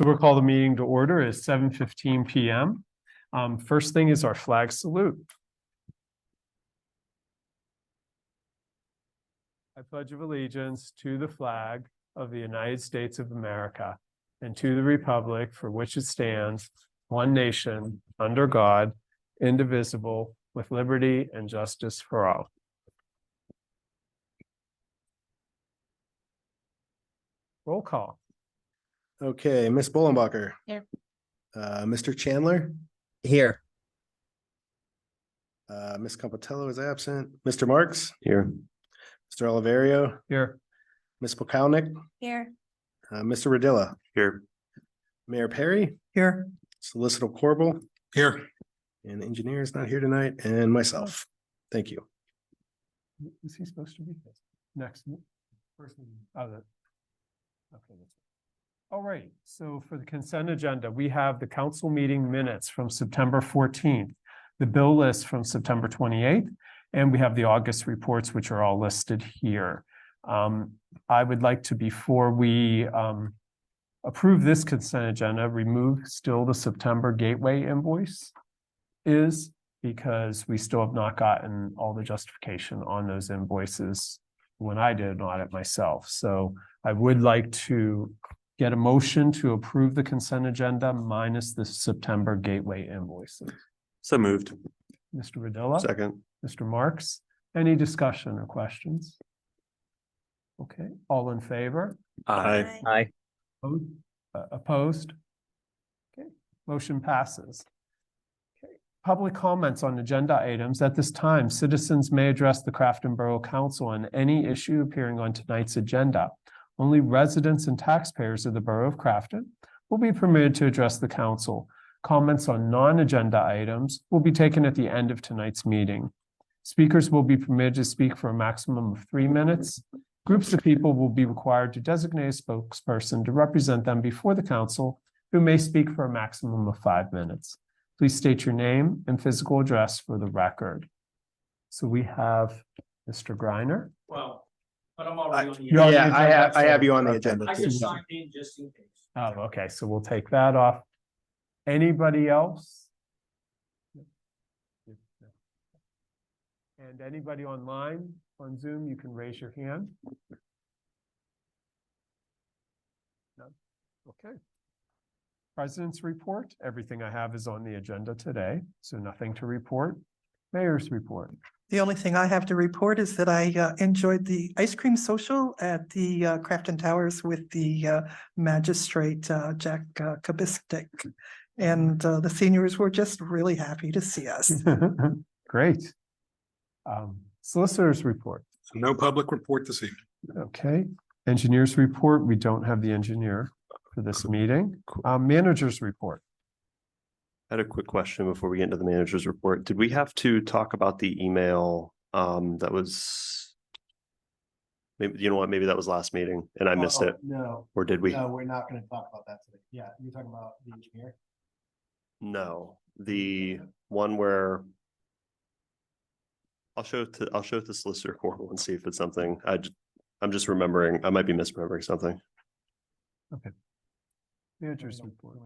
So we'll call the meeting to order at 7:15 p.m. First thing is our flag salute. I pledge of allegiance to the flag of the United States of America and to the republic for which it stands, one nation, under God, indivisible, with liberty and justice for all. Roll call. Okay, Ms. Bollenbacher. Here. Mr. Chandler. Here. Ms. Campitello is absent. Mr. Marks. Here. Mr. Oliverio. Here. Ms. Pokalnik. Here. Mr. Radilla. Here. Mayor Perry. Here. Solicitor Corbel. Here. And the engineer is not here tonight, and myself. Thank you. Is he supposed to be next? Person. Oh, that. Okay. All right. So for the consent agenda, we have the council meeting minutes from September 14th, the bill list from September 28th, and we have the August reports, which are all listed here. I would like to, before we approve this consent agenda, remove still the September gateway invoice because we still have not gotten all the justification on those invoices when I did an audit myself. So I would like to get a motion to approve the consent agenda minus the September gateway invoices. So moved. Mr. Radilla. Second. Mr. Marks, any discussion or questions? Okay, all in favor? Aye. Aye. Opposed? Okay, motion passes. Okay, public comments on agenda items. At this time, citizens may address the Crafton Borough Council on any issue appearing on tonight's agenda. Only residents and taxpayers of the Borough of Crafton will be permitted to address the council. Comments on non-agenda items will be taken at the end of tonight's meeting. Speakers will be permitted to speak for a maximum of 3 minutes. Groups of people will be required to designate a spokesperson to represent them before the council, who may speak for a maximum of 5 minutes. Please state your name and physical address for the record. So we have Mr. Greiner. Well, but I'm already on the. You're on the Yeah, agenda, I have so- you on the okay. agenda. I just signed in just in case. Oh, okay, so we'll take that off. Anybody else? And anybody online on Zoom, you can raise your hand. No? Okay. President's report, everything I have is on the agenda today, so nothing to report. Mayor's report. The only thing I have to report is that I enjoyed the ice cream social at the Crafton Towers with the magistrate, Jack Kabistik. And the seniors were just really happy to see us. Great. Solicitor's report. No public report this evening. Okay. Engineer's report, we don't have the engineer for this meeting. Manager's report. I had a quick question before we get into the manager's report. Did we have to talk about the email that was maybe, you know what, maybe that was last meeting and I missed it, No, or did we? no, we're not going to talk about that today. Yeah, you're talking about the engineer. No, the one where I'll show it to Solicitor Corbel and see if it's something I'm just remembering. I might be misremembering something. Okay. Manager's report.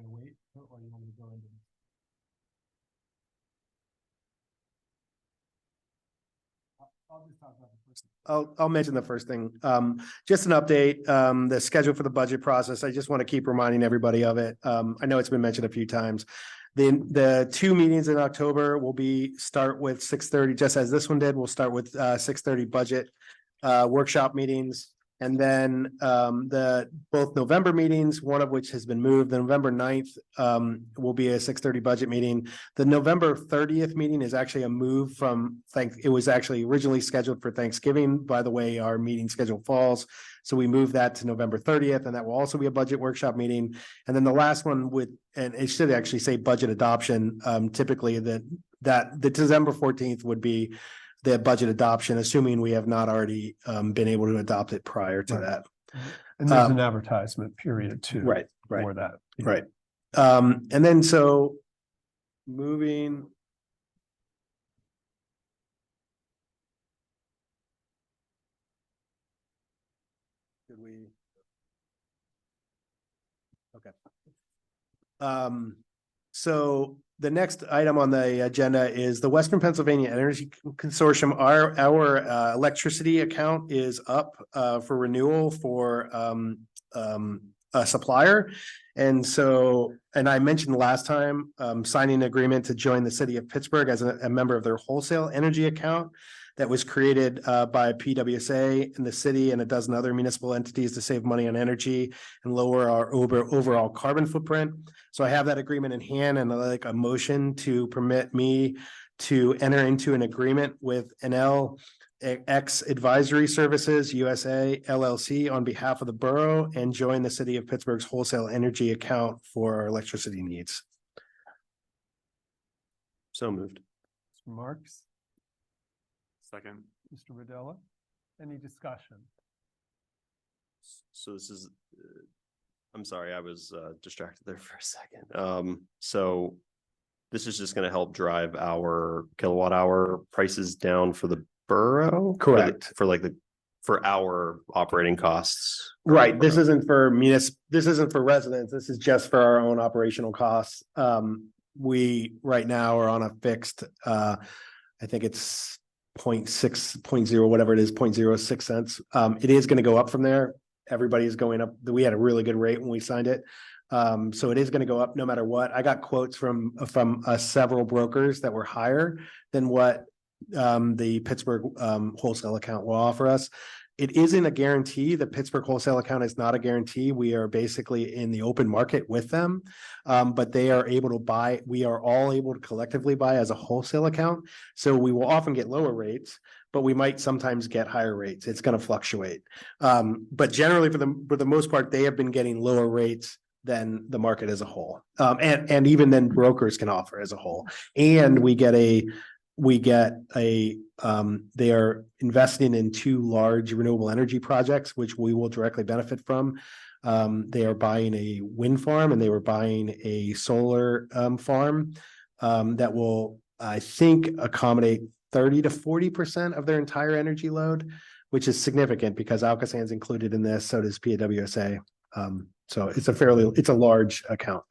I'll mention the first thing. Just an update, the schedule for the budget process. I just want to keep reminding everybody of it. I know it's been mentioned a few times. The 2 meetings in October will start with 6:30, just as this one did. We'll start with 6:30 budget workshop meetings. And then both November meetings, one of which has been moved, the November 9th will be a 6:30 budget meeting. The November 30th meeting is actually a move from, it was actually originally scheduled for Thanksgiving. By the way, our meeting schedule falls. So we moved that to November 30th, and that will also be a budget workshop meeting. And then the last one and it should actually say budget adoption. Typically the December 14th would be the budget adoption, assuming we have not already been able to adopt it prior to that. And there's an advertisement period too. Right. For that. Right. And then so moving. Did we? Okay. So the next item on the agenda is the Western Pennsylvania Energy Consortium. Our electricity account is up for renewal for a supplier. And so, and I mentioned last time, signing an agreement to join the city of Pittsburgh as a member of their wholesale energy account that was created by PWSA in the city and a dozen other municipal entities to save money on energy and lower our overall carbon footprint. So I have that agreement in hand, and I'd like a motion to permit me to enter into an agreement with NLX Advisory Services USA LLC on behalf of the borough and join the city of Pittsburgh's wholesale energy account for our electricity needs. So moved. Mr. Marks, Second. Mr. Rodella, any discussion? So this is, I'm sorry, I was distracted there for a second. So this is just gonna help drive our kilowatt hour prices down for the borough? Correct. For our operating costs. Right, this isn't for this isn't for residents, this is just for our own operational costs. We right now are on a fixed, I think it's 0.6, whatever it is, 0.06 cents. It is gonna go up from there. Everybody's going up. We had a really good rate when we signed it. So it is gonna go up no matter what. I got quotes from several brokers that were higher than what the Pittsburgh wholesale account will offer us. It isn't a guarantee. The Pittsburgh wholesale account is not a guarantee. We are basically in the open market with them. But they are able to buy, we are all able to collectively buy as a wholesale account. So we will often get lower rates, but we might sometimes get higher rates. It's going to fluctuate. But generally for the most part, they have been getting lower rates than the market as a whole. And even then brokers can offer as a whole. And they are investing in 2 large renewable energy projects, which we will directly benefit from. They are buying a wind farm and they were buying a solar farm that will, I think, accommodate 30 to 40% of their entire energy load, which is significant because Alcosan's included in this, so does PWSA. So it's a large account.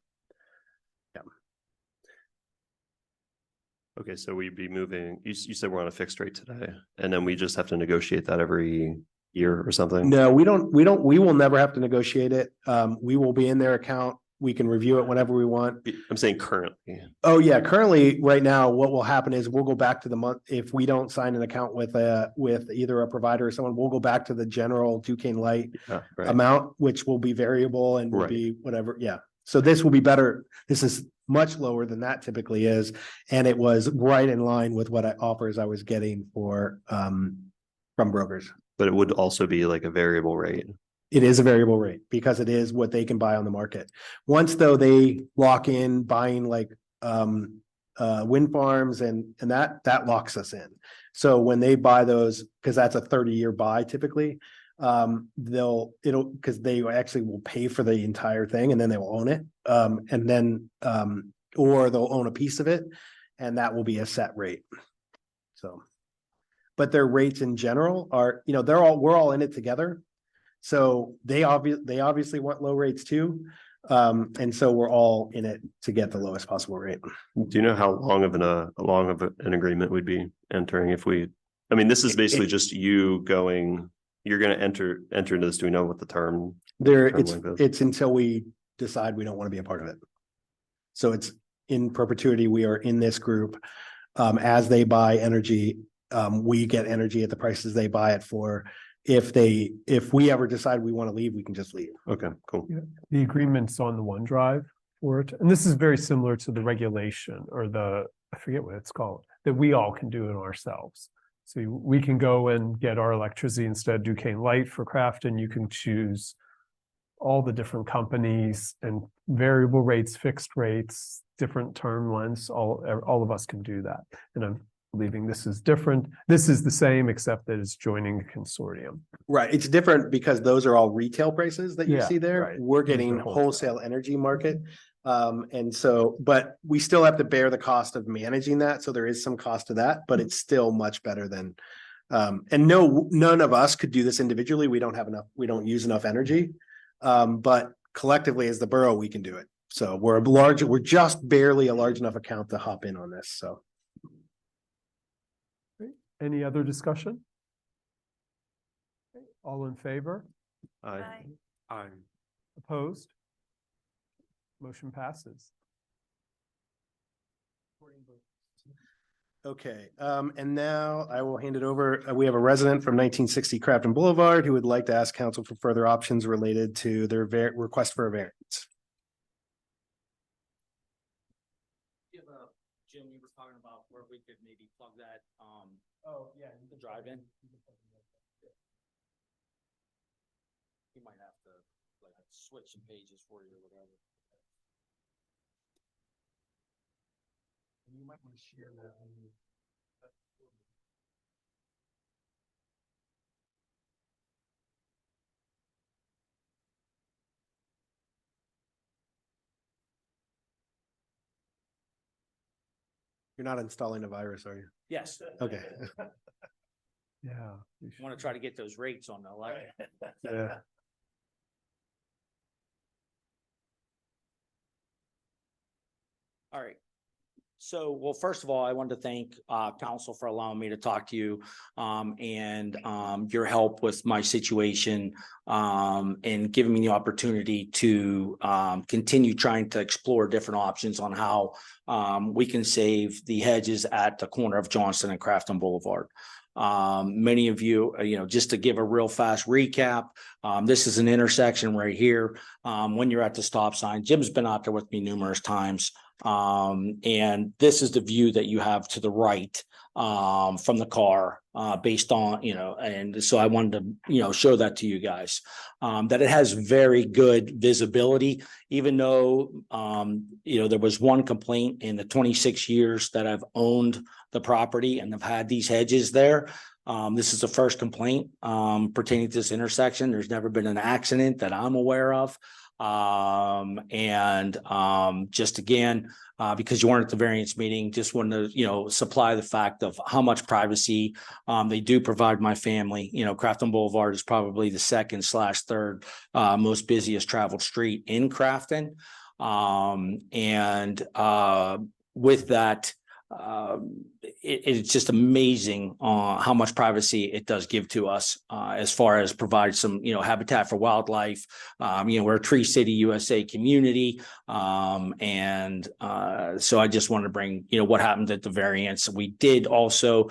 Okay, so we'd be moving, you said we're on a fixed rate today, and then we just have to negotiate that every year or something? No, we will never have to negotiate it. We will be in their account. We can review it whenever we want. I'm saying currently. Oh, yeah. Currently, right now, what will happen is we'll go back to the month. If we don't sign an account with either a provider or someone, we'll go back to the general Duquesne Light amount, which will be variable and will be whatever. Yeah. So this will be better. This is much lower than that typically is. And it was right in line with what offers I was getting from brokers. But it would also be like a variable rate. It is a variable rate because it is what they can buy on the market. Once though they lock in buying like wind farms and that locks us in. So when they buy those, because that's a 30-year buy typically, because they actually will pay for the entire thing and then they will own it. And then or they'll own a piece of it and that will be a set rate. So, but their rates in general are, we're all in it together. So they obviously want low rates too. And so we're all in it to get the lowest possible rate. Do you know how long of an agreement we'd be entering if this is basically just you going, you're going to enter into this. Do we know what the term? It's until we decide we don't want to be a part of it. So it's in perpetuity. We are in this group. As they buy energy, we get energy at the prices they buy it for. If we ever decide we want to leave, we can just leave. Okay, cool. Yeah. The agreement's on the OneDrive for it. And this is very similar to the regulation or I forget what it's called, that we all can do it ourselves. So we can go and get our electricity instead of Duquesne Light for Crafton. You can choose all the different companies and variable rates, fixed rates, different term lengths. All of us can do that. And I'm believing this is different. This is the same, except that it's joining a consortium. Right. It's different because those are all retail prices that you see there. Right. We're getting wholesale energy market. And so, but we still have to bear the cost of managing that. So there is some cost to that, but it's still much better than, and none of us could do this individually. We don't have enough, we don't use enough energy. But collectively as the borough, we can do it. So we're just barely a large enough account to hop in on this, so. Any other discussion? All in favor? Aye. Aye. Opposed? Motion passes. Okay, and now I will hand it over. We have a resident from 1960 Crafton Boulevard who would like to ask council for further options related to their request for a variance. Jim, you were talking about where we could maybe plug that, Oh, yeah. the drive-in. You might have to like switch some pages for you or whatever. You might want to share that. You're not installing a virus, are you? Yes, Okay. Yeah. want to try to get those rates on the electric. Yeah. All right. So, well, first of all, I wanted to thank council for allowing me to talk to you and your help with my situation and giving me the opportunity to continue trying to explore different options on how we can save the hedges at the corner of Johnston and Crafton Boulevard. Many of you, just to give a real fast recap, this is an intersection right here. When you're at the stop sign, Jim's been out there with me numerous times. And this is the view that you have to the right from the car based on, and so I wanted to, show that to you guys, that it has very good visibility, even though, there was one complaint in the 26 years that I've owned the property and have had these hedges there. This is the first complaint pertaining to this intersection. There's never been an accident that I'm aware of. Just again, because you weren't at the variance meeting, just wanted to, supply the fact of how much privacy they do provide my family. Crafton Boulevard is probably the second/third most busiest traveled street in Crafton. With that, it's just amazing how much privacy it does give to us as far as provide some habitat for wildlife. We're a Tree City USA community, so I just wanted to bring what happened at the variance. We did also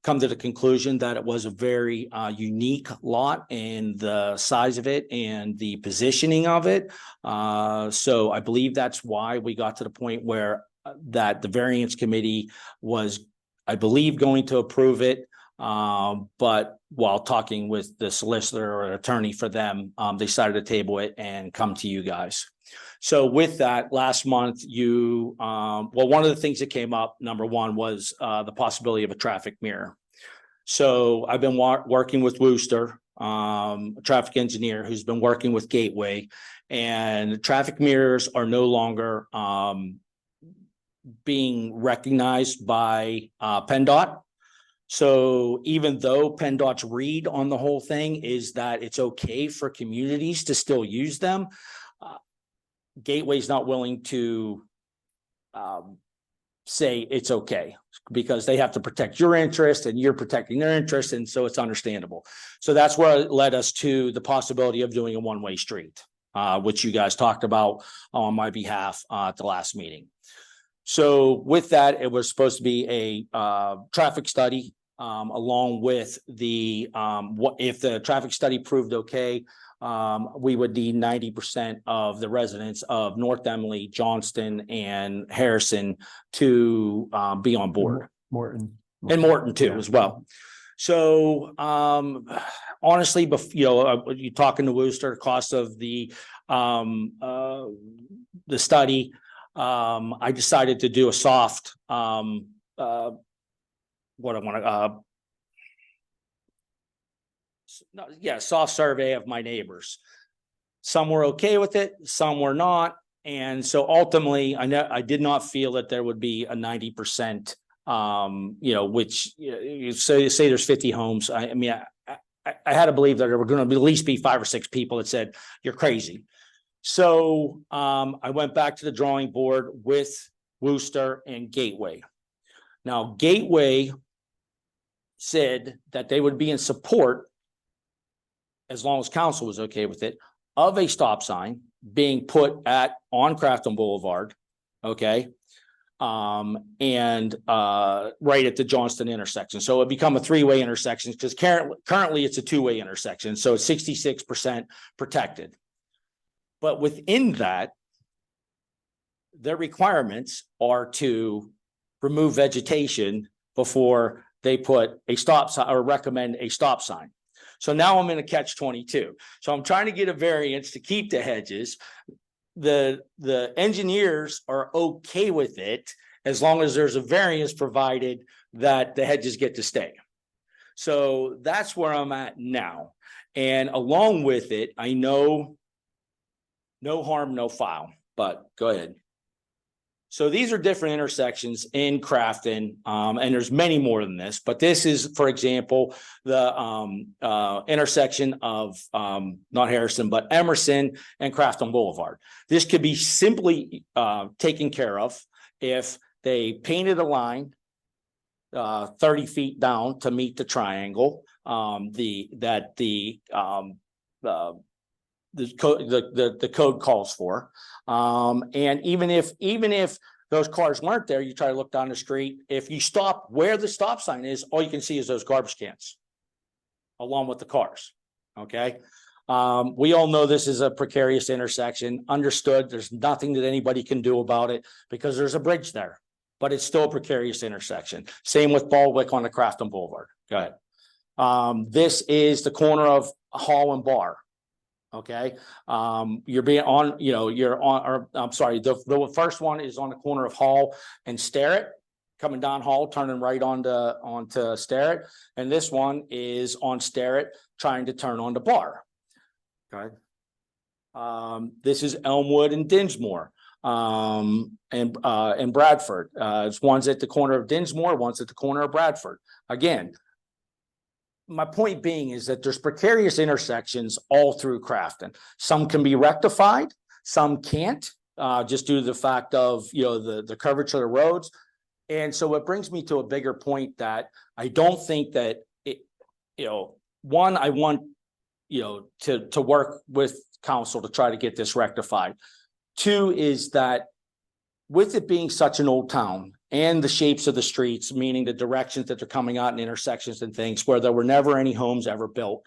come to the conclusion that it was a very unique lot in the size of it and the positioning of it. So I believe that's why we got to the point where that the variance committee was, I believe, going to approve it. But while talking with the solicitor or attorney for them, they decided to table it and come to you guys. So with that, last month, one of the things that came up, number one, was the possibility of a traffic mirror. So I've been working with Wooster, a traffic engineer who's been working with Gateway, and traffic mirrors are no longer being recognized by PennDOT. So even though PennDOT's read on the whole thing is that it's okay for communities to still use them, Gateway's not willing to say it's okay because they have to protect your interest and you're protecting their interest. And so it's understandable. So that's where it led us to the possibility of doing a one-way street, which you guys talked about on my behalf at the last meeting. So with that, it was supposed to be a traffic study along with the if the traffic study proved okay, we would need 90% of the residents of North Emily, Johnston, and Harrison to be on board. Morton. And Morton too, Yeah. as well. So honestly, you talking to Wooster, cost of the study. I decided to do a soft, soft survey of my neighbors. Some were okay with it, some were not. And so ultimately, I did not feel that there would be a 90%, which you say there's 50 homes. I had to believe that there were going to at least be 5 or 6 people that said, you're crazy. So I went back to the drawing board with Worcester and Gateway. Now, Gateway said that they would be in support, as long as council was okay with it, of a stop sign being put on Crafton Boulevard, okay? And right at the Johnston intersection. So it become a three-way intersection because currently it's a two-way intersection. So it's 66% protected. But within that, their requirements are to remove vegetation before they put a stop sign or recommend a stop sign. So now I'm in a catch-22. So I'm trying to get a variance to keep the hedges. The engineers are okay with it as long as there's a variance provided that the hedges get to stay. So that's where I'm at now. And along with it, I know no harm, no foul, but go ahead. So these are different intersections in Crafton, and there's many more than this, but this is, for example, the intersection of not Harrison, but Emerson and Crafton Boulevard. This could be simply taken care of if they painted a line 30 feet down to meet the triangle the code calls for. And even if those cars weren't there, you try to look down the street. If you stop where the stop sign is, all you can see is those garbage cans along with the cars. Okay. We all know this is a precarious intersection. Understood. There's nothing that anybody can do about it because there's a bridge there, but it's still a precarious intersection. Same with Baldwick on the Crafton Boulevard. Go ahead. This is the corner of Hall and Bar. Okay, you're being on, you're on, or I'm sorry, the first one is on the corner of Hall and Starrett, coming down Hall, turning right onto Starrett, and this one is on Starrett, trying to turn on the Bar. Okay, this is Elmwood and Dinsmore, and Bradford. It's one's at the corner of Dinsmore, one's at the corner of Bradford. Again, my point being is that there's precarious intersections all through Crafton. Some can be rectified, some can't, just due to the fact of, the curvature of the roads. And so it brings me to a bigger point that I don't think that it, one, I want, to work with council to try to get this rectified. Two is that with it being such an old town and the shapes of the streets, meaning the directions that they're coming out in intersections and things where there were never any homes ever built,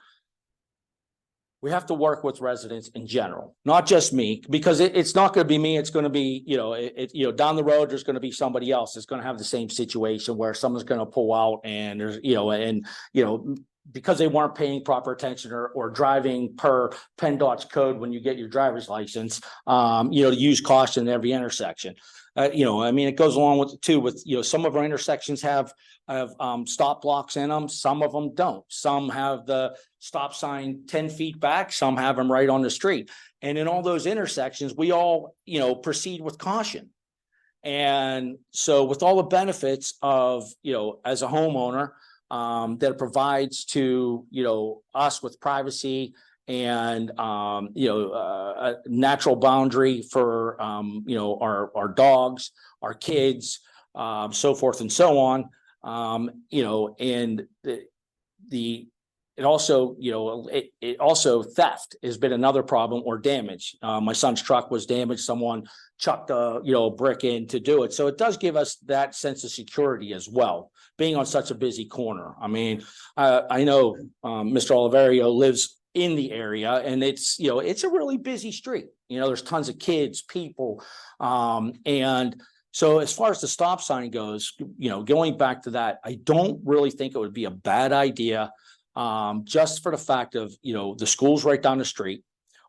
we have to work with residents in general, not just me, because it's not going to be me. It's going to be, down the road, there's going to be somebody else that's going to have the same situation where someone's going to pull out and there's, because they weren't paying proper attention or driving per PennDOT's code when you get your driver's license, to use caution in every intersection. It goes along with some of our intersections have stop blocks in them. Some of them don't. Some have the stop sign 10 feet back. Some have them right on the street. And in all those intersections, we all, proceed with caution. And so with all the benefits of, as a homeowner, that it provides to, us with privacy and, a natural boundary for, our dogs, our kids, so forth and so on. And it also theft has been another problem, or damage. My son's truck was damaged. Someone chucked a brick in to do it. So it does give us that sense of security as well, being on such a busy corner. I mean, I know Mr. Oliverio lives in the area, and it's a really busy street. There's tons of kids, people, and so as far as the stop sign goes, going back to that, I don't really think it would be a bad idea, just for the fact of, the school's right down the street.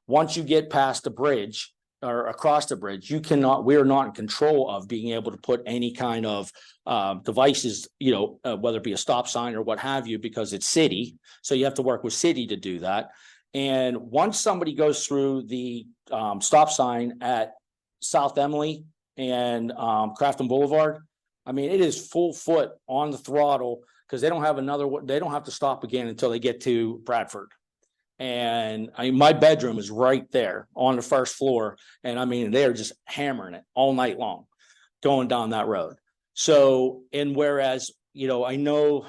Once you get past the bridge or across the bridge, we are not in control of being able to put any kind of devices, whether it be a stop sign or what have you, because it's city. So you have to work with city to do that. And once somebody goes through the stop sign at South Emily and Crafton Boulevard, I mean, it is full foot on the throttle, because they don't have to stop again until they get to Bradford. And my bedroom is right there on the first floor. And I mean, they're just hammering it all night long, going down that road. So, and whereas, I know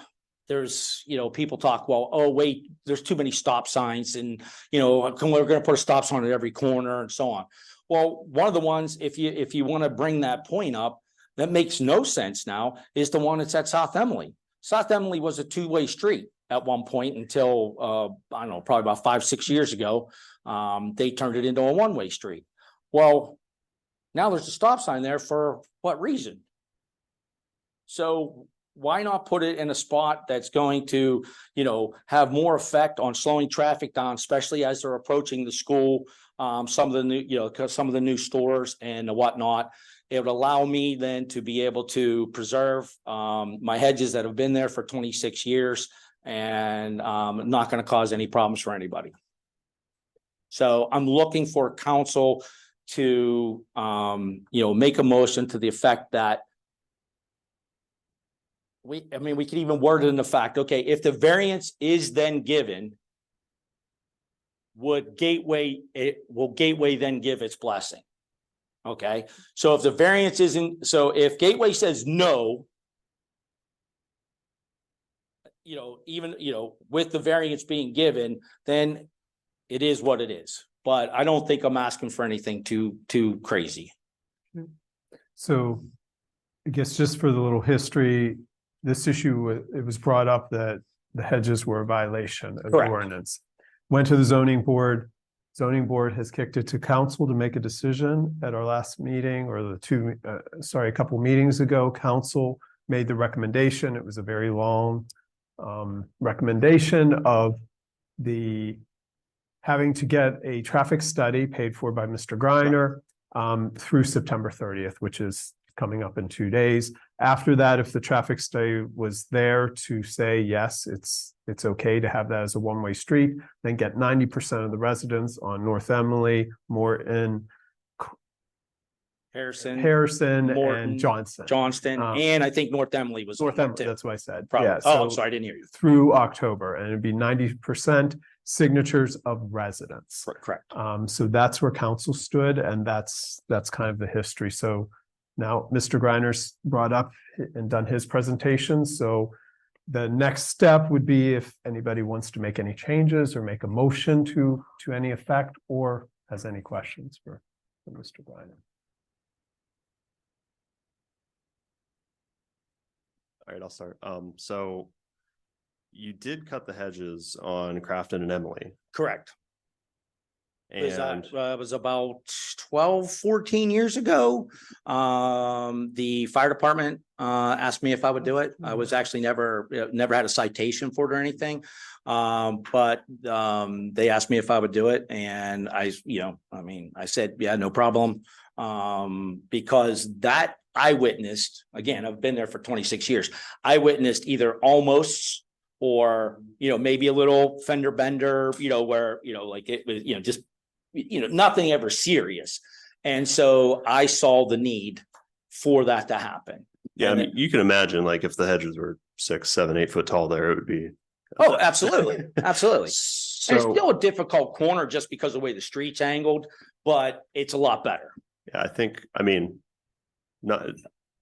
there's, people talk, well, oh, wait, there's too many stop signs and, we're going to put a stop sign at every corner and so on. Well, one of the ones, if you want to bring that point up, that makes no sense now, is the one that's at South Emily. South Emily was a two-way street at one point until, I don't know, probably about 5-6 years ago. They turned it into a one-way street. Well, now there's a stop sign there for what reason? So why not put it in a spot that's going to, have more effect on slowing traffic down, especially as they're approaching the school, some of the new, some of the new stores and whatnot. It would allow me then to be able to preserve my hedges that have been there for 26 years and not going to cause any problems for anybody. So I'm looking for council to, make a motion to the effect that we could even word it in the fact, okay, if the variance is then given, will Gateway then give its blessing? Okay, so if the variance isn't, so if Gateway says no, even, with the variance being given, then it is what it is. But I don't think I'm asking for anything too crazy. So I guess just for the little history, this issue, it was brought up that the hedges were a violation of the Correct. ordinance. Went to the zoning board. Zoning board has kicked it to council to make a decision. At our last meeting, or a couple meetings ago, council made the recommendation. It was a very long recommendation of having to get a traffic study paid for by Mr. Griner through September 30th, which is coming up in 2 days. After that, if the traffic study was there to say, yes, it's okay to have that as a one-way street, then get 90% of the residents on North Emily, Morton, Harrison Morton, and Johnston. and I think North Emily was North on Emily, too. that's what I said. Probably. Yeah, Oh, I'm sorry, I didn't hear you. through October, and it'd be 90% signatures of residents. Correct. So that's where council stood, and that's kind of the history. So now Mr. Griner's brought up and done his presentation. So the next step would be if anybody wants to make any changes or make a motion to any effect, or has any questions for Mr. Griner. All right, I'll start. So you did cut the hedges on Crafton and Emily. Correct. And It was about 12-14 years ago. The fire department asked me if I would do it. I was actually never had a citation for it or anything. But they asked me if I would do it, and I said, yeah, no problem. Because that I witnessed, again, I've been there for 26 years. I witnessed either almost or, maybe a little fender bender, where, like it was, just, nothing ever serious. And so I saw the need for that to happen. yeah, I mean, you can imagine, like, if the hedges were 6, 7, 8 foot tall there, it would be. Oh, absolutely. Absolutely. So, And it's still a difficult corner just because of the way the street's angled, but it's a lot better. yeah,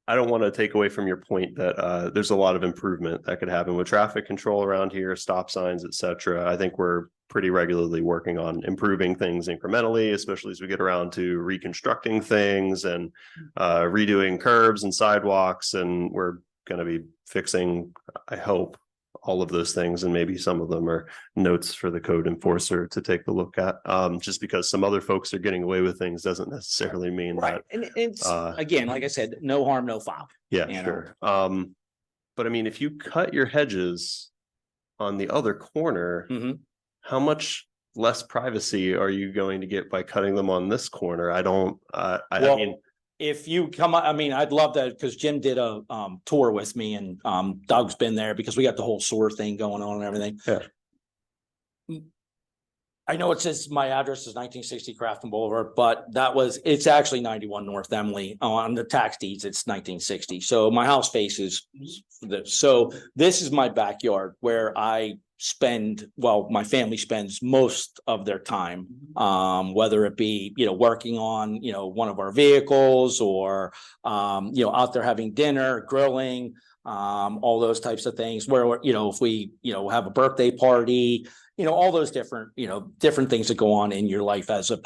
I don't want to take away from your point that there's a lot of improvement that could happen with traffic control around here, stop signs, etc. I think we're pretty regularly working on improving things incrementally, especially as we get around to reconstructing things and redoing curbs and sidewalks. And we're going to be fixing, I hope, all of those things, and maybe some of them are notes for the code enforcer to take a look at. Just because some other folks are getting away with things doesn't necessarily mean Right. that. And it's, again, like I said, no harm, no foul. Yeah, you sure. But I mean, if you cut your hedges on the other corner, Mhm. how much less privacy are you going to get by cutting them on this corner? I don't, I mean, If you come, I'd love that, because Jim did a tour with me, and Doug's been there because we got the whole sewer thing going on and everything. Yeah. I know it says my address is 1960 Crafton Boulevard, but it's actually 91 North Emily. On the tax deeds, it's 1960. So my house faces so this is my backyard where I my family spends most of their time, whether it be, working on, one of our vehicles or, out there having dinner, grilling, all those types of things where, if we, have a birthday party, all those different, different things that go on in your life as a,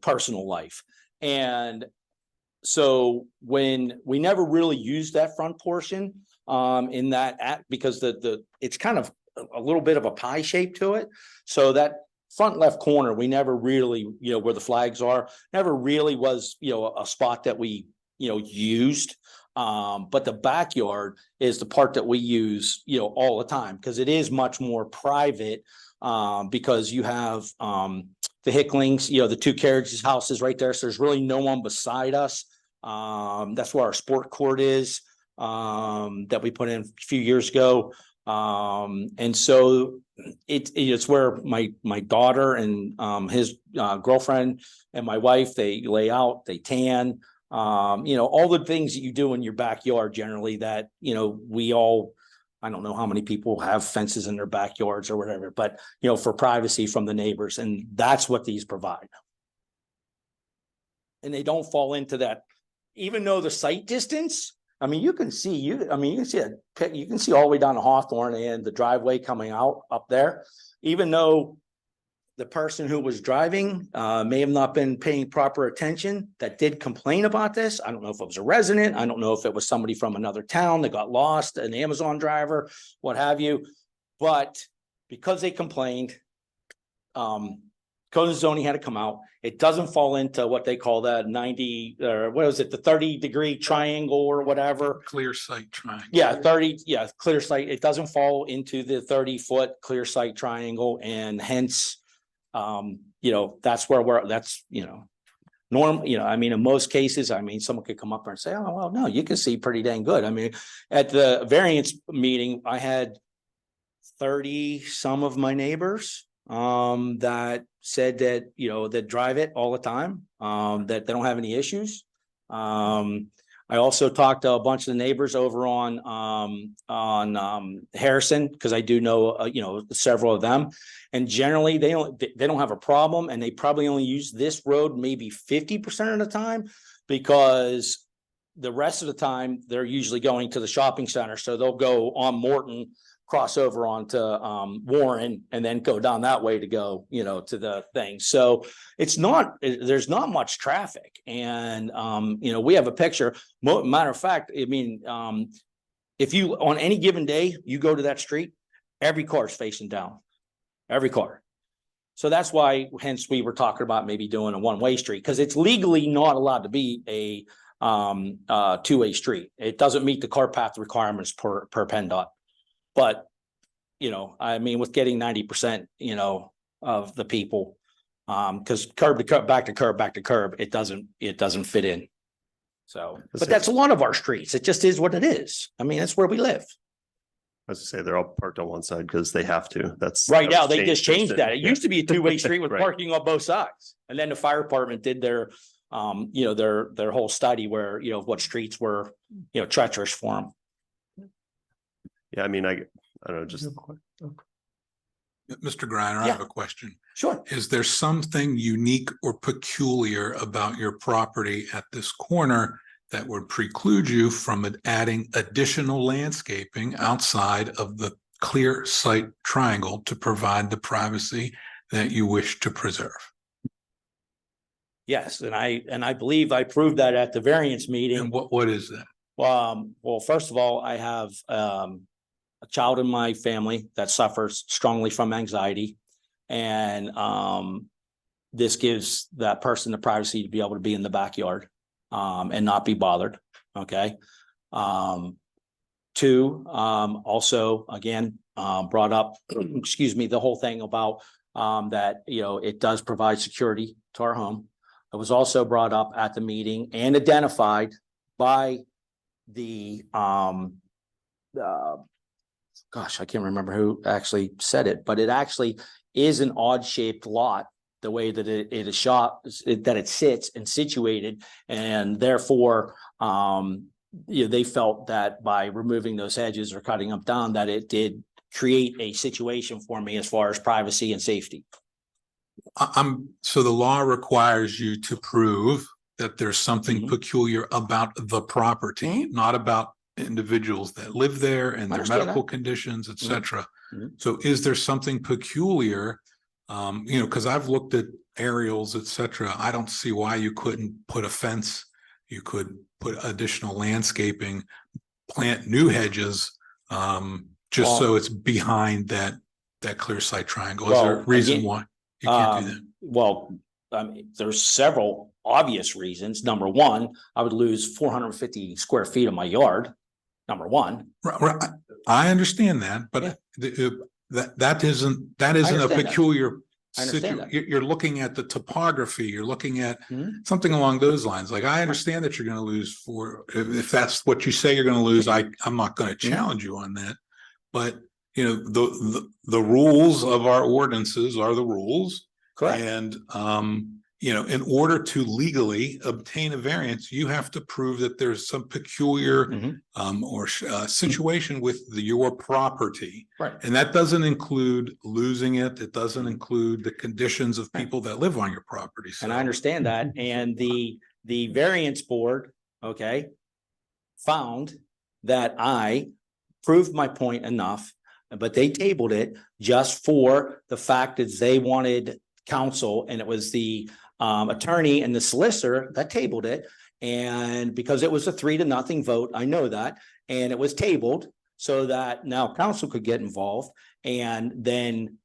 personal life. And so when we never really used that front portion, in that because it's kind of a little bit of a pie shape to it. So that front left corner, we never really, where the flags are, never really was, a spot that we, used. But the backyard is the part that we use, all the time because it is much more private, because you have, the Hicklings, the two carriages houses right there. So there's really no one beside us. That's where our sport court is, that we put in a few years ago. And so it's where my daughter and his girlfriend and my wife, they lay out, they tan, all the things that you do in your backyard generally that, we all, I don't know how many people have fences in their backyards or whatever, but, for privacy from the neighbors. And that's what these provide. And they don't fall into that, even though the sight distance, I mean, you can see all the way down to Hawthorne and the driveway coming out up there, even though the person who was driving may have not been paying proper attention that did complain about this. I don't know if it was a resident. I don't know if it was somebody from another town that got lost, an Amazon driver, what have you. But because they complained, Code of Zoning had to come out. It doesn't fall into what they call that 90 or what was it, the 30-degree triangle or whatever. Clear sight triangle. Yeah, 30. Yeah, clear sight. It doesn't fall into the 30-foot clear sight triangle, and hence, that's where that's norm. I mean, in most cases, someone could come up there and say, "Oh, well, no, you can see pretty dang good." I mean, at the variance meeting, I had 30 some of my neighbors that said that, that drive it all the time, that they don't have any issues. I also talked to a bunch of the neighbors over on Harrison, because I do know, several of them, and generally they don't have a problem, and they probably only use this road maybe 50% of the time, because the rest of the time they're usually going to the shopping center. So they'll go on Morton, cross over onto Warren, and then go down that way to go, to the thing. So there's not much traffic. And, we have a picture. Matter of fact, if you, on any given day, you go to that street, every car is facing down, every car. So that's why, hence we were talking about maybe doing a one-way street, because it's legally not allowed to be a two-way street. It doesn't meet the car path requirements per PennDOT. But, with getting 90%, of the people, because curb to curb, back to curb, it doesn't fit in. So, but that's a lot of our streets. It just is what it is. That's where we live. As I say, they're all parked on one side because they have to. That's right now. They just changed that. It used to be a two-way street with Right. parking on both sides. And then the fire department did their, their whole study where, what streets were, treacherous for them. Yeah, I don't know, just Mr. Greiner, I Yeah. have a question. Sure. Is there something unique or peculiar about your property at this corner that would preclude you from adding additional landscaping outside of the clear sight triangle to provide the privacy that you wish to preserve? Yes, and I believe I proved that at the variance meeting. And what is that? Well, first of all, I have a child in my family that suffers strongly from anxiety, and this gives that person the privacy to be able to be in the backyard and not be bothered. Okay. Two, also again brought up, excuse me, the whole thing about that it does provide security to our home. It was also brought up at the meeting and identified by the gosh, I can't remember who actually said it, but it actually is an odd shaped lot, the way that it is shot, that it sits and situated. And therefore, they felt that by removing those hedges or cutting them down, that it did create a situation for me as far as privacy and safety. So the law requires you to prove that there's something Mhm. peculiar about the property, not about individuals that live there and I their understand medical that. conditions, et cetera. Mhm. So is there something peculiar? Because I've looked at aerials, et cetera. I don't see why you couldn't put a fence. You could put additional landscaping, plant new hedges, just so Well- it's behind that clear sight triangle. Is there a Well, reason again, why you can't do that? Well, I mean, there's several obvious reasons. Number one, I would lose 450 square feet of my yard. Number one. Right, I understand that, Yeah. but that isn't a understand that. peculiar I understand that. You're looking at the topography, you're looking at Mhm. something along those lines. Like, I understand that you're going to lose if that's what you say you're going to lose, I'm not going to challenge you on that. But, the rules of our ordinances are the rules. Correct. And, in order to legally obtain a variance, you have to prove that there's some peculiar Mhm. situation with your property. Right. And that doesn't include losing it. It doesn't include the conditions of people that live on your property. And I understand that. And the variance board, okay, found that I proved my point enough, but they tabled it just for the fact that they wanted counsel, and it was the attorney and the solicitor that tabled it. And because it was a 3-0 vote, I know that, and it was tabled so that now council could get involved and then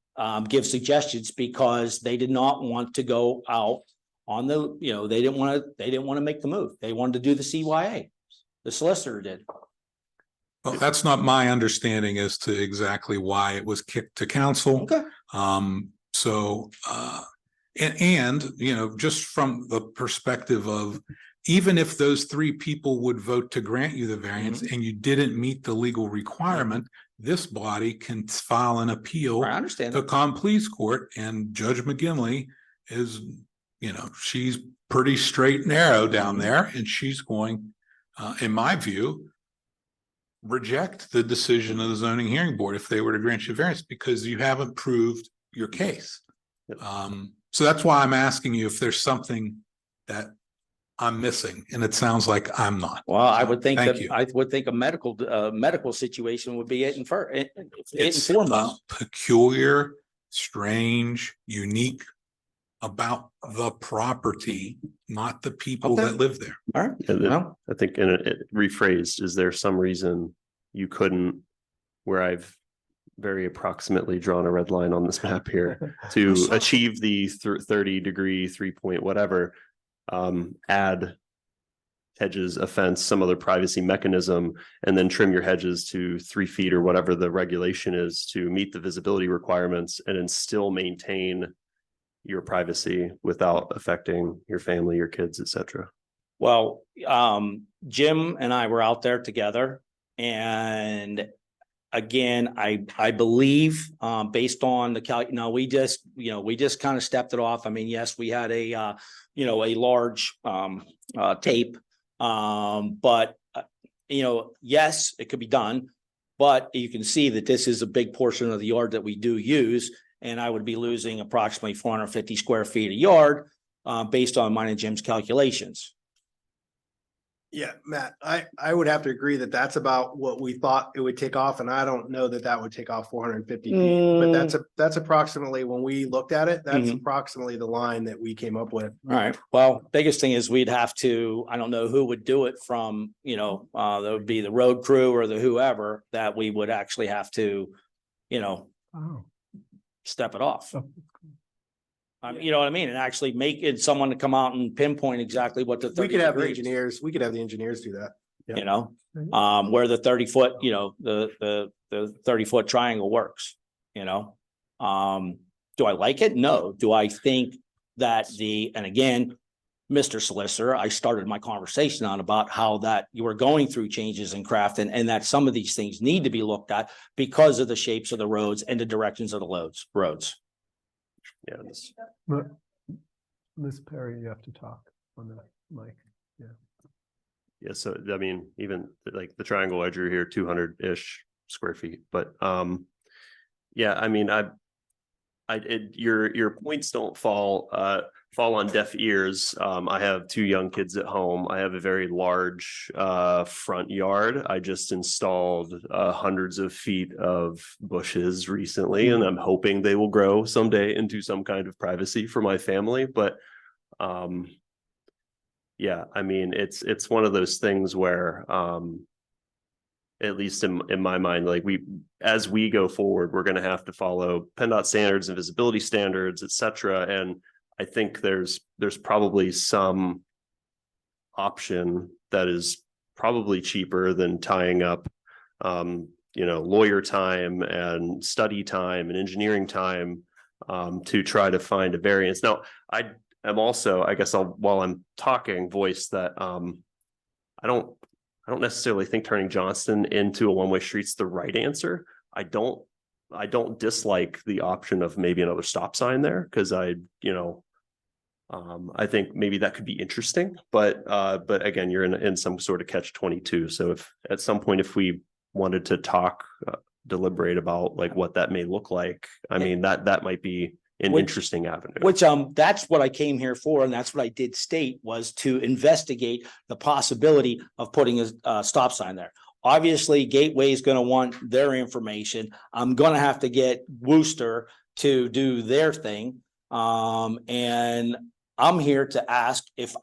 give suggestions, because they did not want to go out on the, they didn't want to make the move. They wanted to do the CYA. The solicitor did. Well, that's not my understanding as to exactly why it was kicked to council. Okay. Just from the perspective of, even if those 3 people would vote to grant you the variance and you didn't meet the legal requirement, this body can file an appeal I understand to that. Common Pleas Court, and Judge McGinley is, she's pretty straight and narrow down there, and she's going, in my view, reject the decision of the zoning hearing board if they were to grant you variance, because you haven't proved your case. So that's why I'm asking you if there's something that I'm missing, and it sounds like I'm not. Well, I would think Thank that you. I would think a medical situation would be it and It's foremost. peculiar, strange, unique about the property, not the people Okay. that live there. All right. Yeah, Well, I think in it rephrased, is there some reason you couldn't, where I've very approximately drawn a red line on this map here, to achieve the 30-degree 3-point whatever, add hedges, a fence, some other privacy mechanism, and then trim your hedges to 3 feet or whatever the regulation is to meet the visibility requirements, and then still maintain your privacy without affecting your family, your kids, etc. well, Jim and I were out there together, and again, I believe, based on the we just kind of stepped it off. I mean, yes, we had a large tape, but yes, it could be done, but you can see that this is a big portion of the yard that we do use, and I would be losing approximately 450 square feet a yard, based on mine and Jim's calculations. Yeah, Matt, I would have to agree that that's about what we thought it would take off, and I don't know that that would take off 450 feet. But that's approximately, when we looked at it, that's approximately the line that we came up with. All right. Well, biggest thing is we'd have to, I don't know who would do it from, that would be the road crew or the whoever, that we would actually have to, Oh. step it off. Oh. You know what I mean? And actually make it someone to come out and pinpoint exactly what the We 30 could have the degrees, engineers, we could have the engineers do that. where the 30-foot, the 30-foot triangle works, Do I like it? No. Do I think that and again, Mr. Solicitor, I started my conversation on about how that you were going through changes in Crafton, and that some of these things need to be looked at because of the shapes of the roads and the directions of the roads. Yeah. Ms. Perry, you have to talk on that mic. Yeah. So, I mean, even like the triangle I drew here, 200-ish square feet, but, Yeah, I mean, your points don't fall on deaf ears. I have two young kids at home. I have a very large front yard. I just installed hundreds of feet of bushes recently, and I'm hoping they will grow someday into some kind of privacy for my family. But yeah, I mean, it's one of those things where at least in my mind, like as we go forward, we're going to have to follow PennDOT standards and visibility standards, et cetera. And I think there's probably some option that is probably cheaper than tying up, lawyer time and study time and engineering time to try to find a variance. Now, I am also, I guess while I'm talking, voice that I don't necessarily think turning Johnston into a one-way street's the right answer. I don't dislike the option of maybe another stop sign there because I think maybe that could be interesting, but again, you're in some sort of catch-22. So if at some point, if we wanted to talk, deliberate about like what that may look like, I mean, that might be an interesting avenue. Which that's what I came here for, and that's what I did state, was to investigate the possibility of putting a stop sign there. Obviously, Gateway is going to want their information. I'm going to have to get Worcester to do their thing, and I'm here to ask if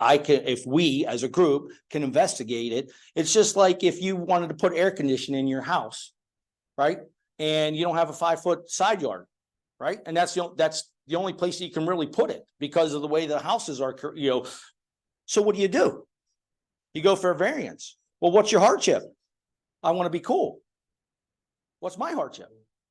we as a group can investigate it. It's just like if you wanted to put air conditioning in your house, right? And you don't have a 5-foot side yard. Right. And that's the only place that you can really put it because of the way the houses are, So what do? You go for a variance. Well, what's your hardship? I want to be cool. What's my hardship?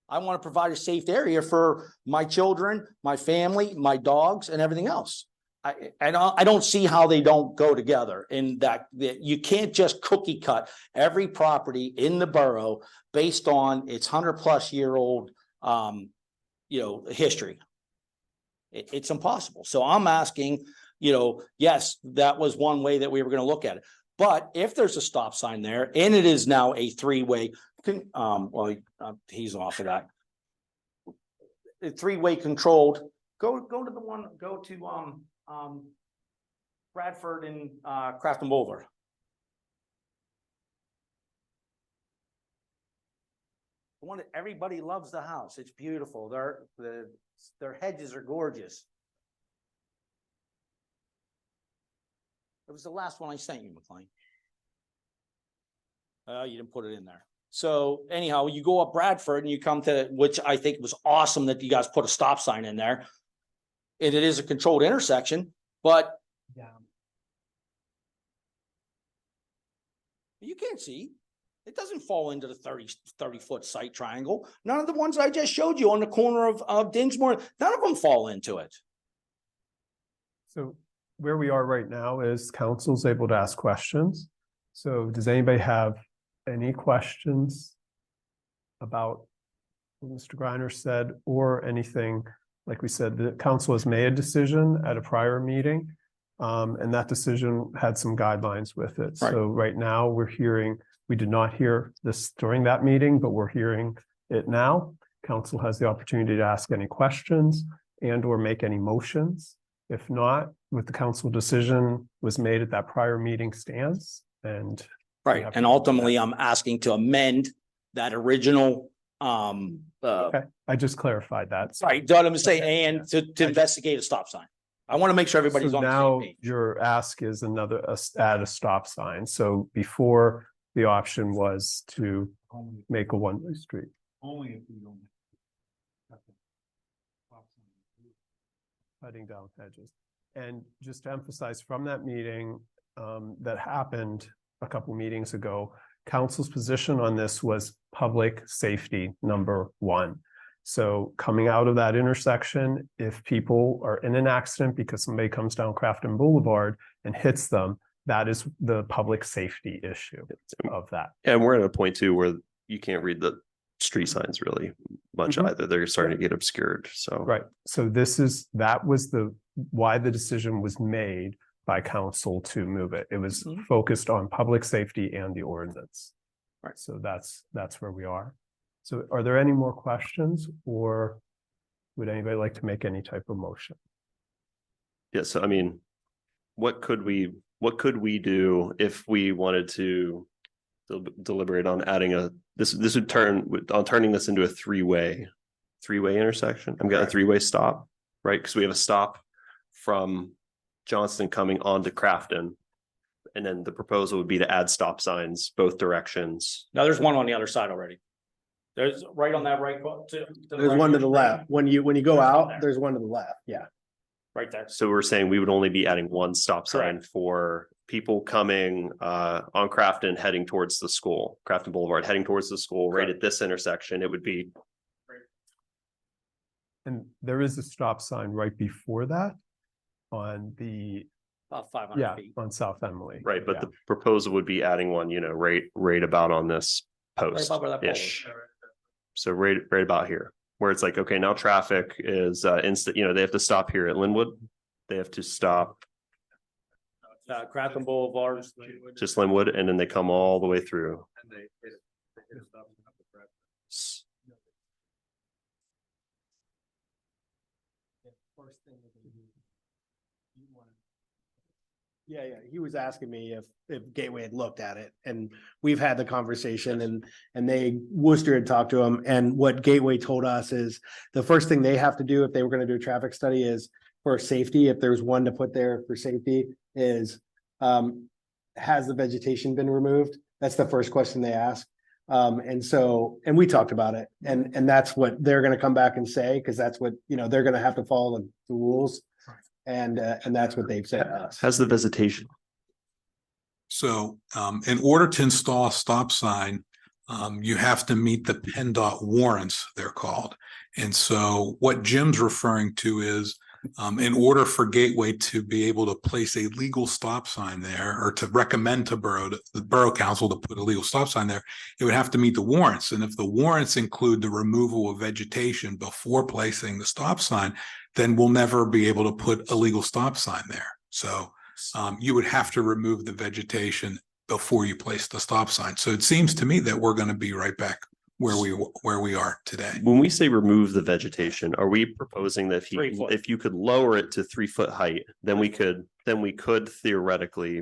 I want to provide a safe area for my children, my family, my dogs, and everything else. I don't see how they don't go together in that you can't just cookie cut every property in the borough based on its 100-plus-year-old history. It's impossible. So I'm asking, yes, that was one way that we were going to look at it. But if there's a stop sign there and it is now a 3-way, he's off of that. A 3-way controlled. Go to Bradford and Crafton Boulevard. The one that everybody loves the house. It's beautiful. Their hedges are gorgeous. It was the last one I sent you, McLean. You didn't put it in there. So anyhow, you go up Bradford and you come to, which I think was awesome that you guys put a stop sign in there. And it is a controlled intersection, but you can't see. It doesn't fall into the 30-foot site triangle. None of the ones I just showed you on the corner of Dinsmore, none of them fall into it. So where we are right now is council's able to ask questions. So does anybody have any questions about what Mr. Greiner said or anything? Like we said, the council has made a decision at a prior meeting, and that decision had some guidelines with it. Right. So right now we did not hear this during that meeting, but we're hearing it now. Council has the opportunity to ask any questions and or make any motions. If not, with the council decision was made at that prior meeting stands. And right. And ultimately I'm asking to amend that original okay. I just clarified that. So. Right. I'm saying, and to investigate a stop sign. I want to make sure everybody's on the same page. Your ask is add a stop sign. So before the option was to make a one-way street. Only if we don't. Cutting down hedges. And just to emphasize from that meeting that happened a couple meetings ago, council's position on this was public safety #1. So coming out of that intersection, if people are in an accident because somebody comes down Crafton Boulevard and hits them, that is the public safety issue of that. And we're at a point too where you can't read the street signs really much either. They're starting to get obscured. So right. So that was why the decision was made by council to move it. It was focused on public safety and the ordinance. Right. So that's where we are. So are there any more questions, or would anybody like to make any type of motion? Yeah, so I mean, what could we do if we wanted to deliberate on adding this would turning this into a three-way intersection? I'm getting a three-way stop, right? Because we have a stop from Johnston coming onto Crafton. And then the proposal would be to add stop signs both directions. Now, there's one on the other side already. There's right on that right. There's one to the left. When you go out, there's one to the left. Yeah. Right there. So we're saying we would only be adding one stop sign Correct. for people coming on Crafton heading towards the school, Crafton Boulevard heading towards the school, right at this intersection. It would be. And there is a stop sign right before that on the, About 500 yeah, feet. on South Emily. Right, but Yeah. the proposal would be adding one, right about on this Right post about where that pole ish. is. So right about here, where it's like, okay, now traffic is instant, they have to stop here at Linwood. They have to stop Crafton Boulevard. just Linwood, and then they come all the way through. Yeah, he was asking me if Gateway had looked at it, and we've had the conversation, and Worcester had talked to him, and what Gateway told us is the first thing they have to do if they were gonna do a traffic study is for safety, if there's one to put there for safety, is has the vegetation been removed? That's the first question they ask. And we talked about it, and that's what they're gonna come back and say, because that's what, they're gonna have to follow the rules. And that's what they've said to us. How's the vegetation? So in order to install a stop sign, you have to meet the PennDOT warrants, they're called. And so what Jim's referring to is in order for Gateway to be able to place a legal stop sign there, or to recommend to the Borough Council to put a legal stop sign there, it would have to meet the warrants. And if the warrants include the removal of vegetation before placing the stop sign, then we'll never be able to put a legal stop sign there. So you would have to remove the vegetation before you place the stop sign. So it seems to me that we're going to be right back where we are today. When we say remove the vegetation, are we proposing that 3 foot. if you could lower it to 3 foot height, then we could theoretically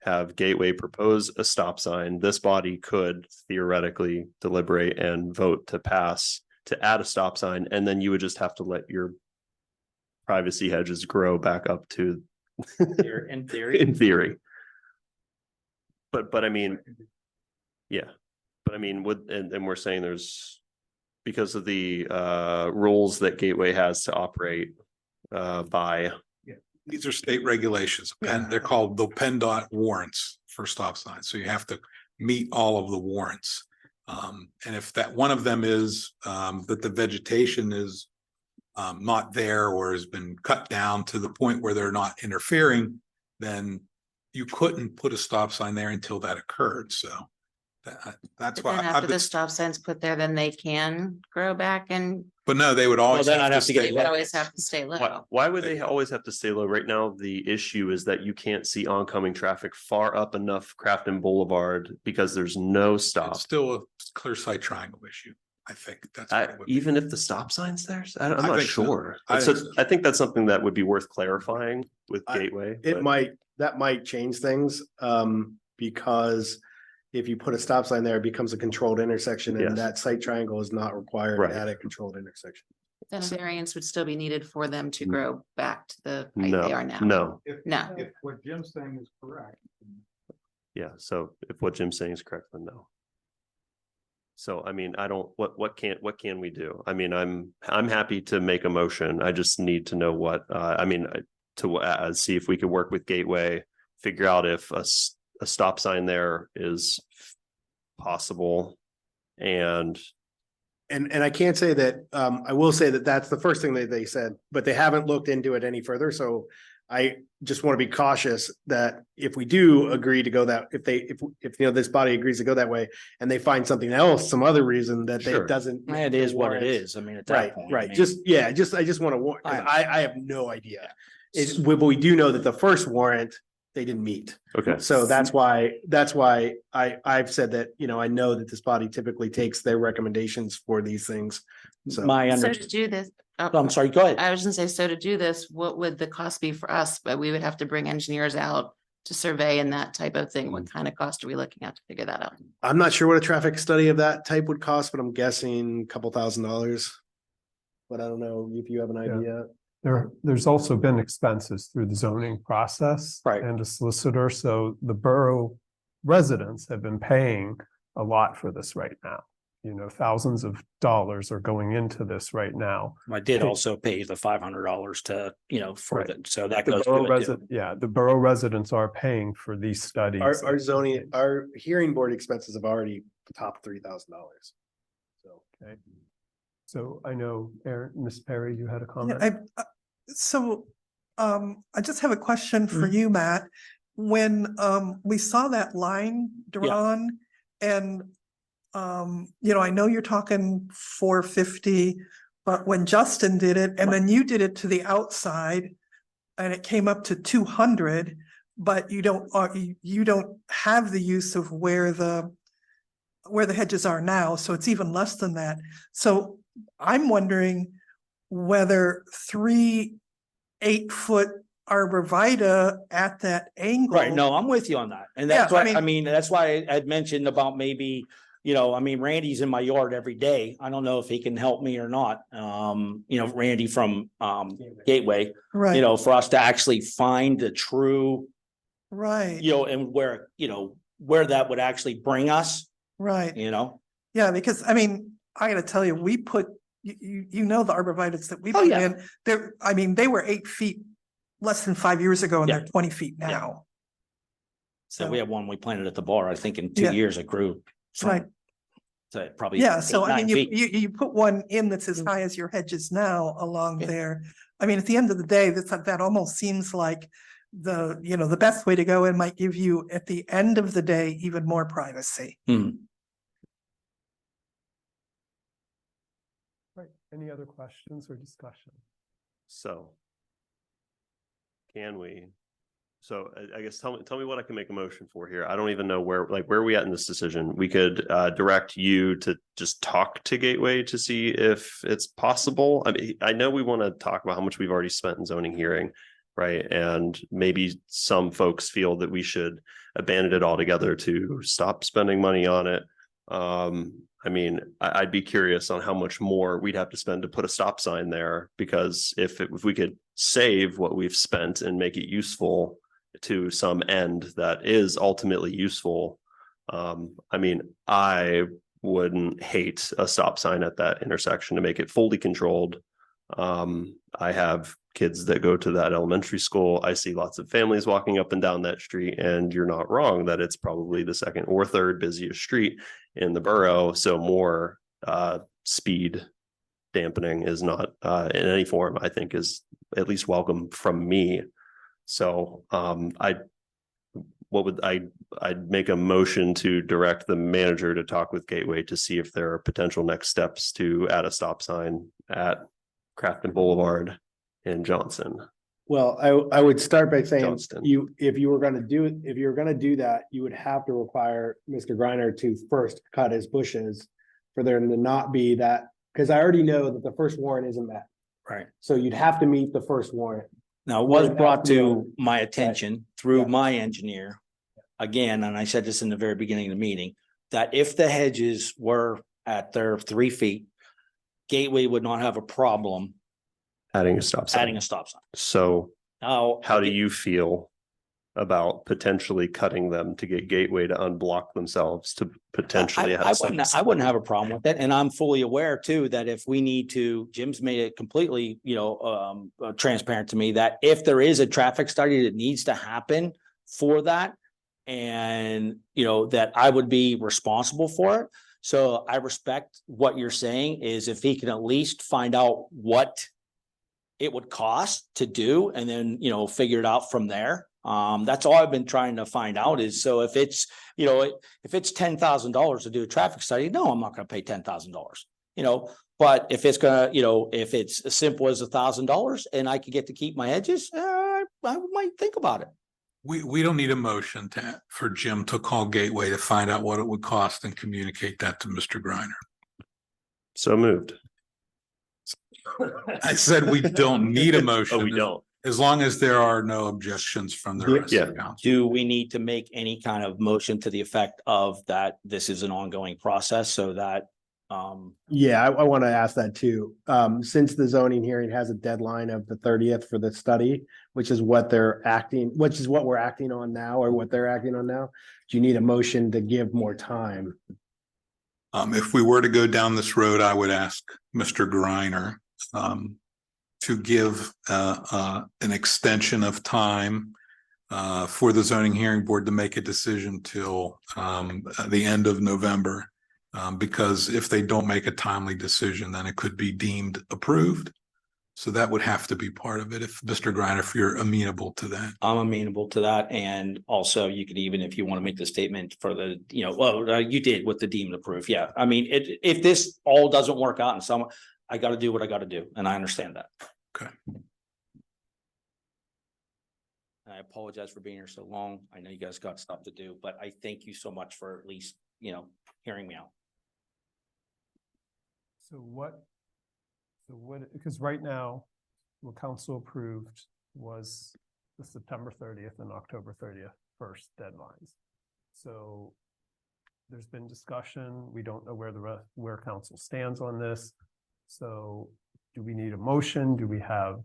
have Gateway propose a stop sign. This body could theoretically deliberate and vote to pass to add a stop sign, and then you would just have to let your privacy hedges grow back up to In theory. in theory. But I mean, yeah, but I mean, and we're saying there's, because of the rules that Gateway has to operate by. These are state regulations. They're called the PennDOT warrants for stop signs. So you have to meet all of the warrants. And if that one of them is that the vegetation is not there or has been cut down to the point where they're not interfering, then you couldn't put a stop sign there until that occurred. So that's But why then after the stop sign's put there, then they can grow back and but no, they would always then I'd have to get stay it they low. always have to stay low. Why would they always have to stay low? Right now, the issue is that you can't see oncoming traffic far up enough Crafton Boulevard because there's no stop. It's still a clear sight triangle issue. I think that's what it would be. Even if the stop sign's there, I'm I not think so. sure. I think so. I think that's something that would be worth clarifying with I- Gateway. That might change things, because if you put a stop sign there, it becomes a controlled intersection, Yes. and that site triangle is not required Right. at a controlled intersection. Then a variance would still be needed for them to grow back to the height they are now. No, No. If what Jim's saying is correct. yeah, so if what Jim's saying is correct, then no. So I mean, what can we do? I mean, I'm happy to make a motion. I just need to know what, to see if we could work with Gateway, figure out if a stop sign there is possible. And I can't say that, I will say that that's the first thing that they said, but they haven't looked into it any further, so I just want to be cautious that if we do agree to go that, if this body agrees to go that way, and they find something else, some other reason that Sure. it doesn't. It is what it warrants- is. I mean, at that Right, point. right. I mean, I just want to warn, 'cause I I have no idea. But we do know that the first warrant, they didn't meet. Okay. So that's why I've said that, I know that this body typically takes their recommendations for these things. So My So under, to do this, I'm sorry, go ahead. I was gonna say, so to do this, what would the cost be for us? But we would have to bring engineers out to survey and that type of thing. What kind of cost are we looking at to figure that out? I'm not sure what a traffic study of that type would cost, but I'm guessing a couple $1,000s. But I don't know if you have an idea. There's also been expenses through the zoning process. Right. And a solicitor, so the borough residents have been paying a lot for this right now. Thousands of dollars are going into this right now. I did also pay the $500 to, for Right. it, so that The goes borough to it too. the borough residents are paying for these studies. Our hearing board expenses have already topped $3,000. So. Okay. So I know, Ms. Perry, you had a Yeah, comment? I just have a question for you, Matt. When we saw that line drawn and I know you're talking 450, but when Justin did it and then you did it to the outside and it came up to 200, but you don't have the use of where the hedges are now, so it's even less than that. So I'm wondering whether 3 8-foot arborvitae at that angle. Right, no, I'm with you on that. And that's Yeah, I why, mean- that's why I'd mentioned about maybe, Randy's in my yard every day. I don't know if he can help me or not. Randy from Gateway, Right, for us to actually find the true, right, and where that would actually bring us, right. Yeah, because I gotta tell you, we put, the arborvitaes that we Oh, put yeah. in, they were 8 feet less than 5 years ago and Yeah. they're 20 feet now. So we have one we planted at the bar. I think in 2 Yeah. years it grew. from- Right. To probably. Yeah, so 8, 9 you, feet. you put one in that's as high as your hedges now along Yeah. there. At the end of the day, that almost seems like the best way to go and might give you, at the end of the day, even more privacy. Hmm. Right. Any other questions or discussion? So can we? So I guess tell me what I can make a motion for here. I don't even know where are we at in this decision? We could direct you to just talk to Gateway to see if it's possible. I know we want to talk about how much we've already spent in zoning hearing, right? And maybe some folks feel that we should abandon it altogether to stop spending money on it. I'd be curious on how much more we'd have to spend to put a stop sign there, because if we could save what we've spent and make it useful to some end that is ultimately useful. I wouldn't hate a stop sign at that intersection to make it fully controlled. I have kids that go to that elementary school. I see lots of families walking up and down that street, and you're not wrong that it's probably the second or third busiest street in the borough. So more speed dampening is not in any form, I think, is at least welcome from me. So I'd make a motion to direct the manager to talk with Gateway to see if there are potential next steps to add a stop sign at Crafton Boulevard in Johnson. Well, I would start by saying Johnston. if you were gonna do that, you would have to require Mr. Griner to first cut his bushes for there to not be that, because I already know that the first warrant isn't met. Right. So you'd have to meet the first warrant. Now, it was Right, brought after to my attention through Yeah. my engineer, again, and I said this in the very beginning of the meeting, that if the hedges were at their 3 feet, Gateway would not have a problem Adding a stop sign. adding a stop sign. So Now, how do you feel about potentially cutting them to get Gateway to unblock themselves to potentially add a stop sign? I wouldn't have a problem with that. And I'm fully aware too, that if we need to, Jim's made it completely, transparent to me that if there is a traffic study that needs to happen for that, and, that I would be responsible for it. So I respect what you're saying is if he can at least find out what it would cost to do and then, figure it out from there. That's all I've been trying to find out is, so if it's, if it's $10,000 to do a traffic study, no, I'm not going to pay $10,000, but if it's gonna, if it's as simple as $1,000 and I could get to keep my edges, I might think about it. We don't need a motion for Jim to call Gateway to find out what it would cost and communicate that to Mr. Griner. So moved. I said we don't need a motion. Oh, we don't. As long as there are no objections from the rest of the council. Do we need to make any kind of motion to the effect of that this is an ongoing process so that Yeah, I want to ask that too. Since the zoning hearing has a deadline of the 30th for the study, which is what we're acting on now, or what they're acting on now. Do you need a motion to give more time? If we were to go down this road, I would ask Mr. Griner to give an extension of time for the zoning hearing board to make a decision till the end of November. Because if they don't make a timely decision, then it could be deemed approved. So that would have to be part of it. If Mr. Griner, if you're amenable to that. I'm amenable to that. And also you could even, if you want to make the statement for the, you did with the deemed approved. Yeah. I mean, if this all doesn't work out and I got to do what I got to do. And I understand that. Okay. I apologize for being here so long. I know you guys got stuff to do, but I thank you so much for at least, hearing me out. So what, because right now, what council approved was the September 30th and October 30th first deadlines. So there's been discussion. We don't know where council stands on this. So do we need a motion? Do we have?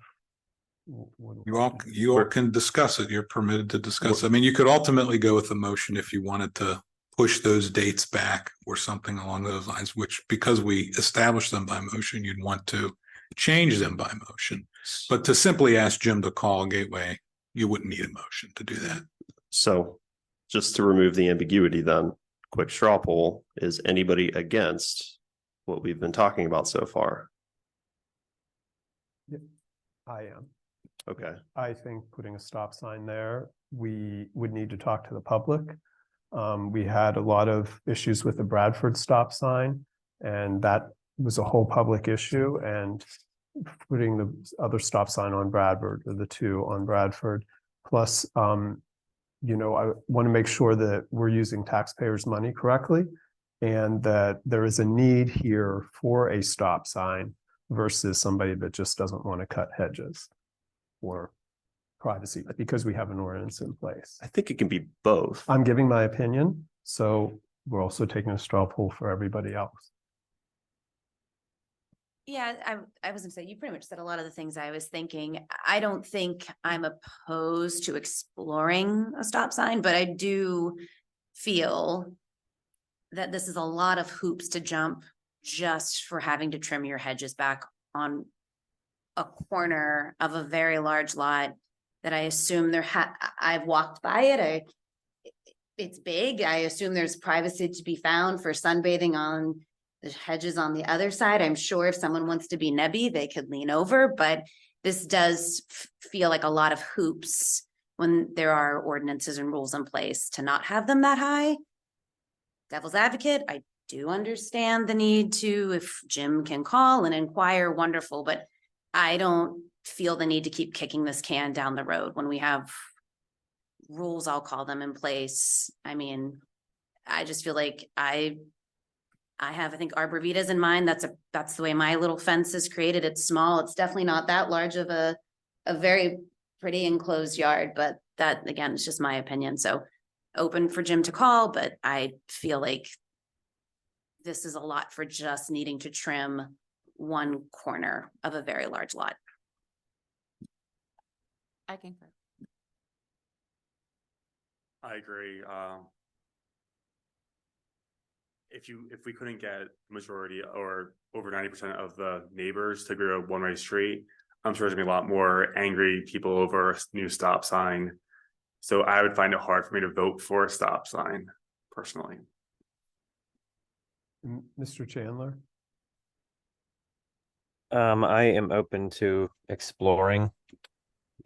You all can discuss it. You're permitted to discuss. I mean, you could ultimately go with a motion if you wanted to push those dates back or something along those lines, which because we established them by motion, you'd want to change them by motion. But to simply ask Jim to call Gateway, you wouldn't need a motion to do that. So just to remove the ambiguity then, quick straw poll, is anybody against what we've been talking about so far? I am. Okay. I think putting a stop sign there, we would need to talk to the public. We had a lot of issues with the Bradford stop sign, and that was a whole public issue, and putting the other stop sign on Bradford, or the two on Bradford. Plus, I want to make sure that we're using taxpayers' money correctly, and that there is a need here for a stop sign versus somebody that just doesn't want to cut hedges or privacy because we have an ordinance in place. I think it can be both. I'm giving my opinion, so we're also taking a straw poll for everybody else. Yeah, I was gonna say, you pretty much said a lot of the things I was thinking. I don't think I'm opposed to exploring a stop sign, but I do feel that this is a lot of hoops to jump just for having to trim your hedges back on a corner of a very large lot that I assume I've walked by it. It's big. I assume there's privacy to be found for sunbathing on the hedges on the other side. I'm sure if someone wants to be nebby, they could lean over, but this does feel like a lot of hoops when there are ordinances and rules in place to not have them that high. Devil's advocate, I do understand the need to, if Jim can call and inquire, wonderful, but I don't feel the need to keep kicking this can down the road when we have rules, I'll call them, in place. I mean, I just feel like I think arborvitae's in mind. That's the way my little fence is created. It's small. It's definitely not that large of a very pretty enclosed yard, but that again is just my opinion. So open for Jim to call, but I feel like this is a lot for just needing to trim one corner of a very large lot. I concur. I agree. If we couldn't get the majority or over 90% of the neighbors to agree on a one-way street, I'm sure there's gonna be a lot more angry people over a new stop sign. So I would find it hard for me to vote for a stop sign personally. Mr. Chandler? I am open to exploring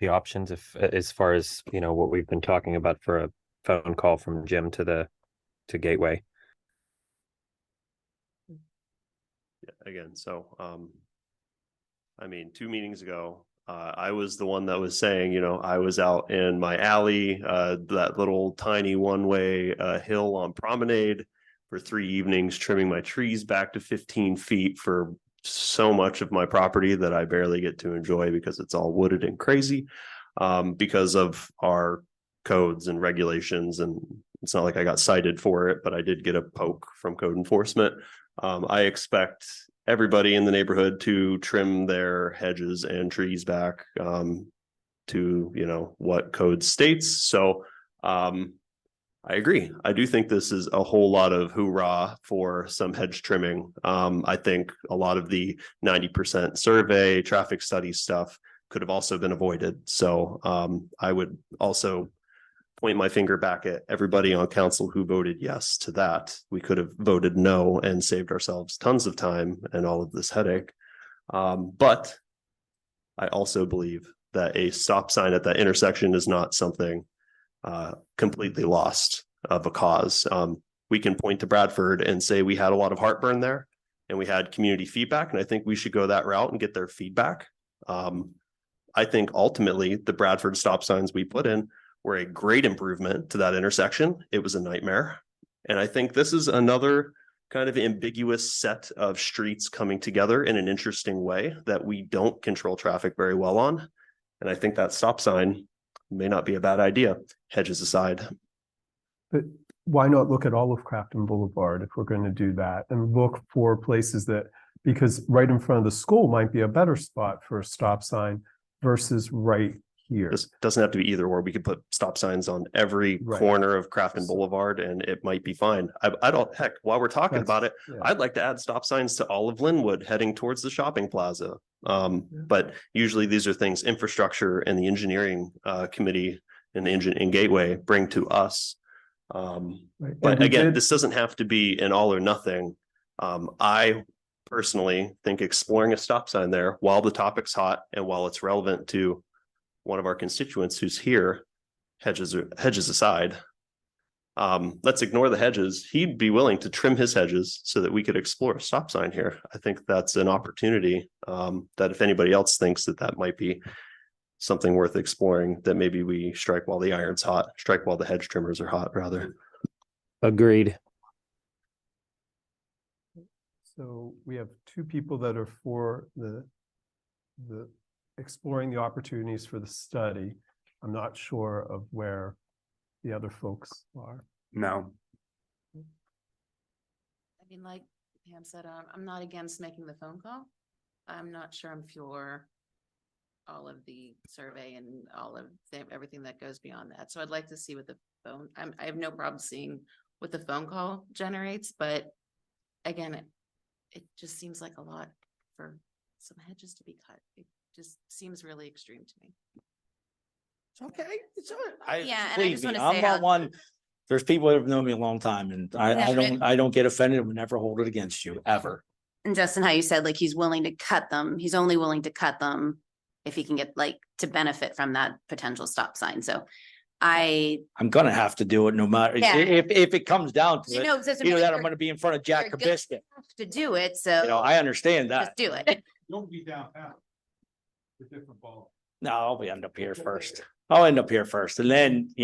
the options as far as, what we've been talking about for a phone call from Jim to Gateway. Yeah, again, so 2 meetings ago, I was the one that was saying, I was out in my alley, that little tiny one-way hill on Promenade for 3 evenings, trimming my trees back to 15 feet for so much of my property that I barely get to enjoy because it's all wooded and crazy, because of our codes and regulations. And it's not like I got cited for it, but I did get a poke from code enforcement. I expect everybody in the neighborhood to trim their hedges and trees back to what code states. So I agree. I do think this is a whole lot of hoorah for some hedge trimming. I think a lot of the 90% survey traffic study stuff could have also been avoided. So I would also point my finger back at everybody on council who voted yes to that. We could have voted no and saved ourselves tons of time and all of this headache. But I also believe that a stop sign at that intersection is not something completely lost of a cause. We can point to Bradford and say we had a lot of heartburn there and we had community feedback, and I think we should go that route and get their feedback. I think ultimately the Bradford stop signs we put in were a great improvement to that intersection. It was a nightmare. And I think this is another kind of ambiguous set of streets coming together in an interesting way that we don't control traffic very well on. And I think that stop sign may not be a bad idea, hedges aside. But why not look at all of Crafton Boulevard if we're going to do that, and look for places that, because right in front of the school might be a better spot for a stop sign versus right here. This doesn't have to be either or. We could put stop signs on every corner of Crafton Boulevard and it might be fine. I don't, heck, while we're talking about it, I'd like to add stop signs to all of Linwood heading towards the shopping plaza. But usually these are things infrastructure and the engineering committee and Gateway bring to us. But again, this doesn't have to be an all or nothing. I personally think exploring a stop sign there while the topic's hot and while it's relevant to one of our constituents who's here, hedges aside, let's ignore the hedges. He'd be willing to trim his hedges so that we could explore a stop sign here. I think that's an opportunity that if anybody else thinks that might be something worth exploring, that maybe we strike while the iron's hot, strike while the hedge trimmers are hot, rather. Agreed. So we have 2 people that are for the exploring the opportunities for the study. I'm not sure of where the other folks are. No. I mean, like Pam said, I'm not against making the phone call. I'm not sure I'm for all of the survey and all of everything that goes beyond that. So I'd like to see what the phone, I have no problem seeing what the phone call generates, but again, it just seems like a lot for some hedges to be cut. It just seems really extreme to me. It's okay. It's all right. Yeah, and I Believe just me, wanna I'm say not how- one. There's people that have known me a long time and I don't get offended and would never hold it against you ever. And Justin, how you said, like, he's willing to cut them. He's only willing to cut them if he can get, like, to benefit from that potential stop sign. So I'm gonna have to do it no matter, Yeah. if it comes down to you it. know, it doesn't Either mean that, I'm you're gonna be in front of Jack you're gonna Kabiskin. to do it, so I understand just that. do it. Don't be downtown. It's a different ball. No, I'll end up here first. I'll end up here first and then,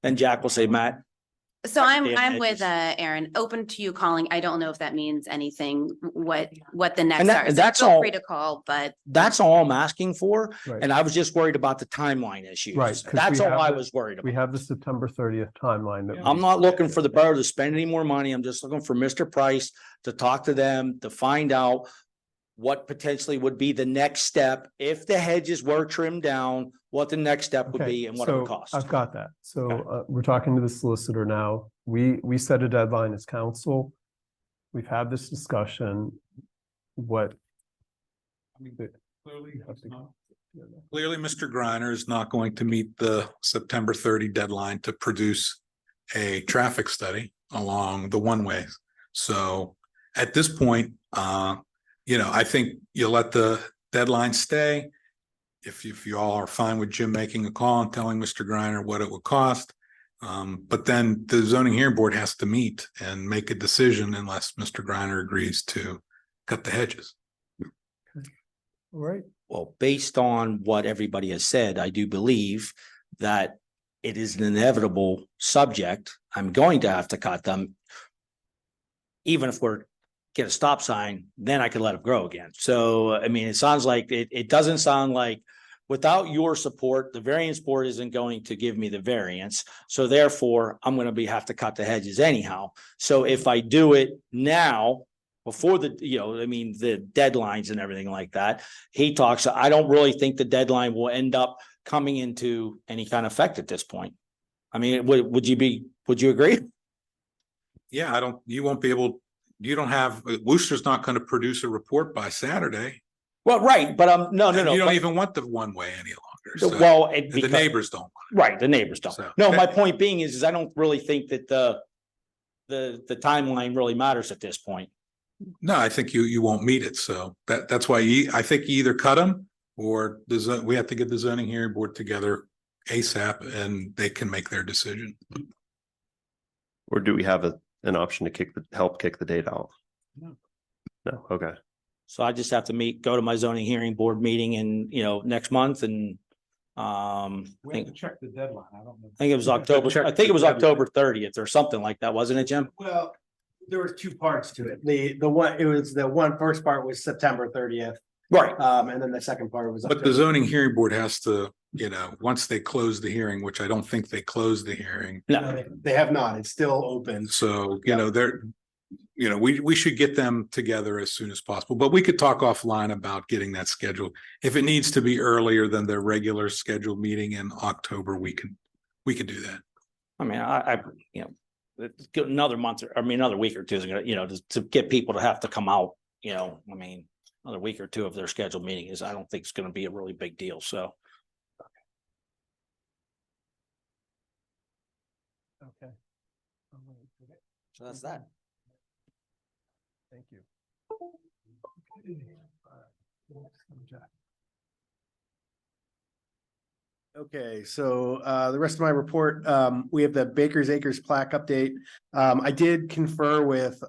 then Jack will say, Matt, So Damn I'm with edges. Aaron, open to you calling. I don't know if that means anything, what the next And are. So that's feel all- free to call, but that's all I'm asking for. Right. And I was just worried about the timeline issues. Right, 'cause That's we all have I the- was worried We about. have the September 30th timeline that I'm not looking for the borough to spend any more money. I'm just looking for Mr. Price to talk to them, to find out what potentially would be the next step. If the hedges were trimmed down, what the next step would Okay, be and what it would so cost. I've got that. So Okay. we're talking to the solicitor now. We set a deadline as council. We've had this discussion. What? I mean, clearly, it's not. Clearly, Mr. Griner is not going to meet the September 30 deadline to produce a traffic study along the one-ways. So at this point, I think you let the deadline stay. If you all are fine with Jim making a call and telling Mr. Griner what it would cost. But then the zoning hearing board has to meet and make a decision unless Mr. Griner agrees to cut the hedges. All right, Well, based on what everybody has said, I do believe that it is an inevitable subject. I'm going to have to cut them. Even if we're get a stop sign, then I could let it grow again. So, I mean, it sounds like, it doesn't sound like without your support, the variance board isn't going to give me the variance. So therefore, I'm going to have to cut the hedges anyhow. So if I do it now, before the, I mean, the deadlines and everything like that, I don't really think the deadline will end up coming into any kind of effect at this point. I mean, would you agree? Yeah, you won't be able, you don't have, Worcester's not going to produce a report by Saturday. Well, right, but no. And you don't but- even want the one way any longer. So Well, the neighbors don't. Right, the neighbors don't. So- No, my point being is I don't really think that the timeline really matters at this point. No, I think you won't meet it. So that's why I think you either cut them or we have to get the zoning hearing board together ASAP and they can make their decision. Or do we have an option to help kick the date out? No. No, okay. So I just have to go to my zoning hearing board meeting in, next month and We have to check the deadline. I don't know. I think it was October, I think it was October 30th or something like that, wasn't it, Jim? Well, there was two parts to it. The first part was September 30th. Right. And then the second part was. But the zoning hearing board has to, once they close the hearing, which I don't think they closed the hearing. No, They have not. It's still open. So, we should get them together as soon as possible, but we could talk offline about getting that scheduled. If it needs to be earlier than their regular scheduled meeting in October, we could do that. I mean, it's good another month, another week or two is gonna, to get people to have to come out, I mean, another week or two of their scheduled meeting I don't think it's gonna be a really big deal, so. Okay. So that's that. Thank you. Okay, so the rest of my report, we have the Baker's Acres plaque update. I did confer with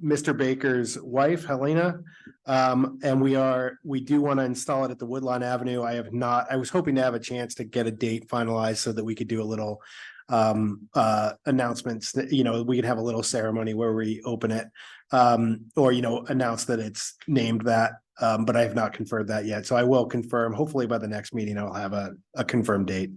Mr. Baker's wife, Helena. And we do want to install it at the Woodlawn Avenue. I was hoping to have a chance to get a date finalized so that we could do a little announcements that, we could have a little ceremony where we open it. Or announce that it's named that. But I have not confirmed that yet. So I will confirm, hopefully by the next meeting, I'll have a confirmed date.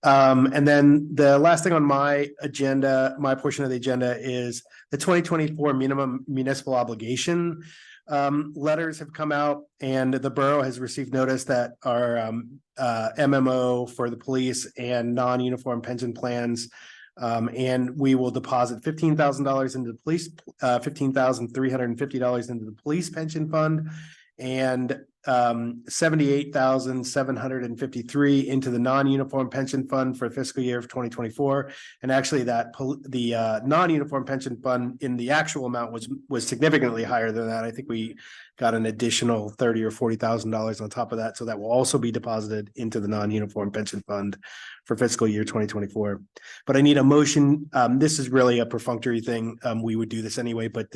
And then the last thing on my agenda, my portion of the agenda is the 2024 minimum municipal obligation. Letters have come out and the borough has received notice that our MMO for the police and non-uniform pension plans. And we will deposit $15,000 into the police, $15,350 into the police pension fund and $78,753 into the non-uniform pension fund for fiscal year of 2024. And actually the non-uniform pension fund in the actual amount was significantly higher than that. I think we got an additional $30,000 or $40,000 on top of that. So that will also be deposited into the non-uniform pension fund for fiscal year 2024. But I need a motion. This is really a perfunctory thing. We would do this anyway, but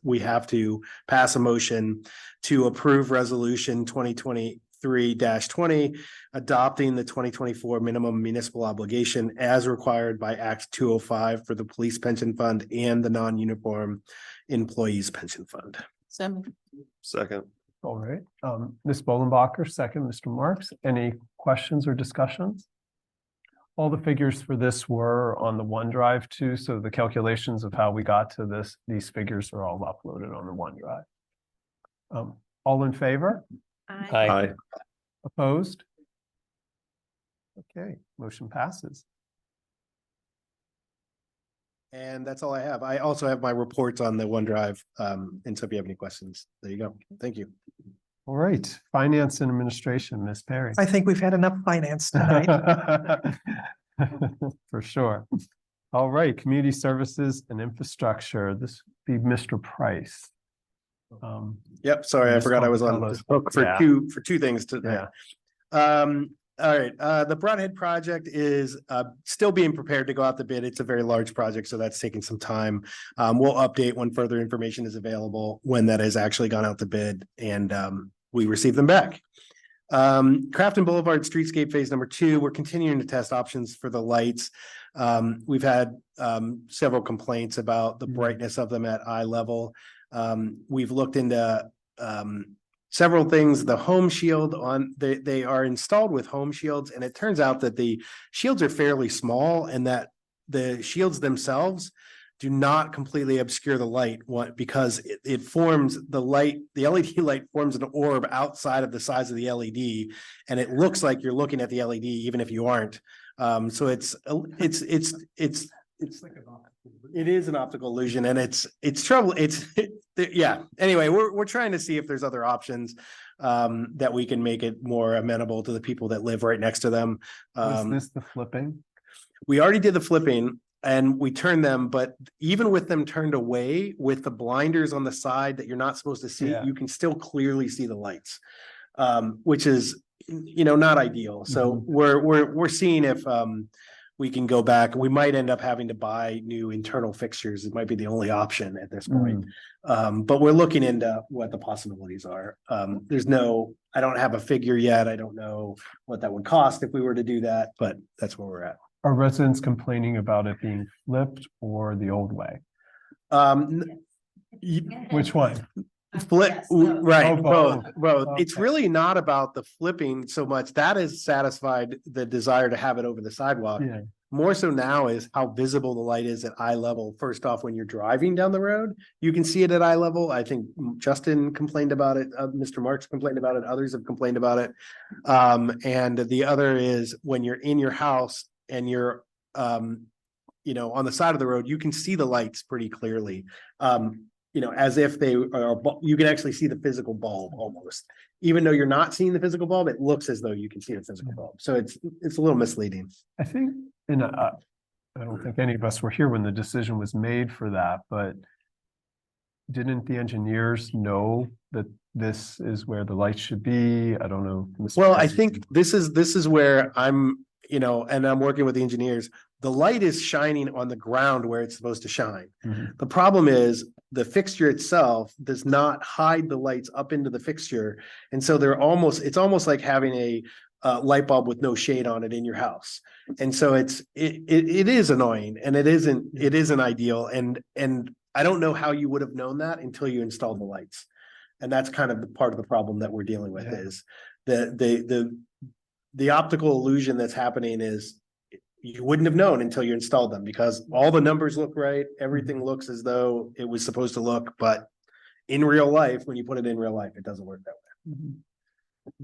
we have to pass a motion to approve resolution 2023-20, adopting the 2024 minimum municipal obligation as required by Act 205 for the police pension fund and the non-uniform employees pension fund. So Second. All right, Ms. Bolenbacher, second, Mr. Marks, any questions or discussions? All the figures for this were on the OneDrive too, so the calculations of how we got to these figures are all uploaded on the OneDrive. All in favor? Aye. Opposed? Okay, motion passes. And that's all I have. I also have my reports on the OneDrive. And so if you have any questions, there you go. Thank you. All right, finance and administration, Ms. Perry. I think we've had enough finance tonight. For sure. All right, community services and infrastructure. This would be Mr. Price. Yep, sorry, I Just forgot I wanna was on tell us- for Yeah. two things today. All right, the Broadhead project is still being prepared to go out the bid. It's a very large project, so that's taking some time. We'll update when further information is available, when that has actually gone out to bid, and we received them back. Crafton Boulevard Streetscape Phase Number 2, we're continuing to test options for the lights. We've had several complaints about the brightness of them at eye level. We've looked into several things. The home shield they are installed with home shields, and it turns out that the shields are fairly small and that the shields themselves do not completely obscure the light because it forms the LED light forms an orb outside of the size of the LED, and it looks like you're looking at the LED even if you aren't. So it is an optical illusion, and it's trouble. Yeah. Anyway, we're trying to see if there's other options that we can make it more amenable to the people that live right next to them. Was this the flipping? We already did the flipping and we turned them, but even with them turned away with the blinders on the side that you're not supposed to see, you can still clearly see the lights, which is, not ideal. So we're seeing if we can go back. We might end up having to buy new internal fixtures. It might be the only option at this point. But we're looking into what the possibilities are. I don't have a figure yet. I don't know what that would cost if we were to do that, but that's where we're at. Are residents complaining about it being flipped or the old way? Which one? Flip, Yes, right, Oh, both. both. It's Okay. really not about the flipping so much. That has satisfied the desire to have it over the sidewalk. Yeah. More so now is how visible the light is at eye level. First off, when you're driving down the road, you can see it at eye level. I think Justin complained about it. Mr. Marks complained about it. Others have complained about it. And the other is when you're in your house and you're, on the side of the road, you can see the lights pretty clearly. As if they are, you can actually see the physical bulb almost. Even though you're not seeing the physical bulb, it looks as though you can see the physical bulb. So it's a little misleading. I think I don't think any of us were here when the decision was made for that, but didn't the engineers know that this is where the lights should be? I don't know. Well, I think this is where I'm, and I'm working with the engineers. The light is shining on the ground where it's supposed to shine. Mhm. The problem is the fixture itself does not hide the lights up into the fixture. And so it's almost like having a light bulb with no shade on it in your house. And so it is annoying and it isn't ideal. And I don't know how you would have known that until you installed the lights. And that's kind of the part of the problem that we're dealing with is the optical illusion that's happening is you wouldn't have known until you installed them because all the numbers look right. Everything looks as though it was supposed to look, but in real life, when you put it in real life, it doesn't work that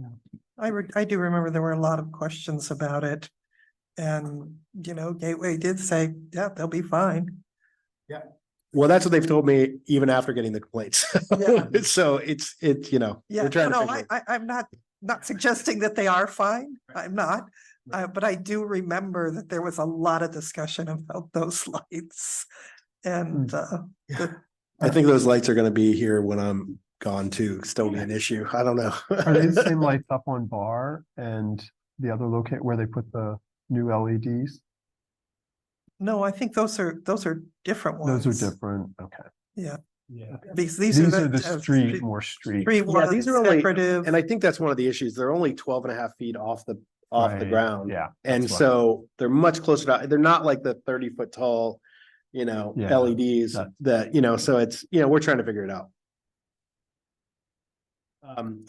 way. I do remember there were a lot of questions about it. And, Gateway did say, yeah, they'll be fine. Well, that's what they've told me even after getting the complaints. Yeah. So it's, Yeah, we're trying to no, figure it. I'm not suggesting that they are fine. I'm not. But I do remember that there was a lot of discussion about those lights. And I think those lights are gonna be here when I'm gone too, still be an issue. I don't know. Are they the same lights up on Bar and the other locate where they put the new LEDs? no, I think those are different ones. Those are different. Okay. Yeah. Yeah. These These are are the street, street more street. Street Yeah, ones, these are only- decorative. And I think that's one of the issues. They're only 12 and a half feet off the Right, ground. Yeah. And that's why. so they're much closer to, they're not like the 30-foot tall, Yeah, LEDs that's- so it's, we're trying to figure it out.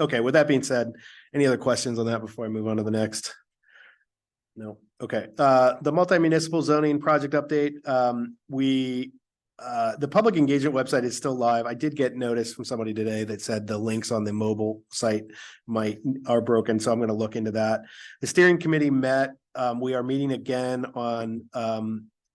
Okay, with that being said, any other questions on that before I move on to the next? No, okay, the multi-municipal zoning project update, the public engagement website is still live. I did get notice from somebody today that said the links on the mobile site are broken, so I'm gonna look into that. The steering committee met, we are meeting again on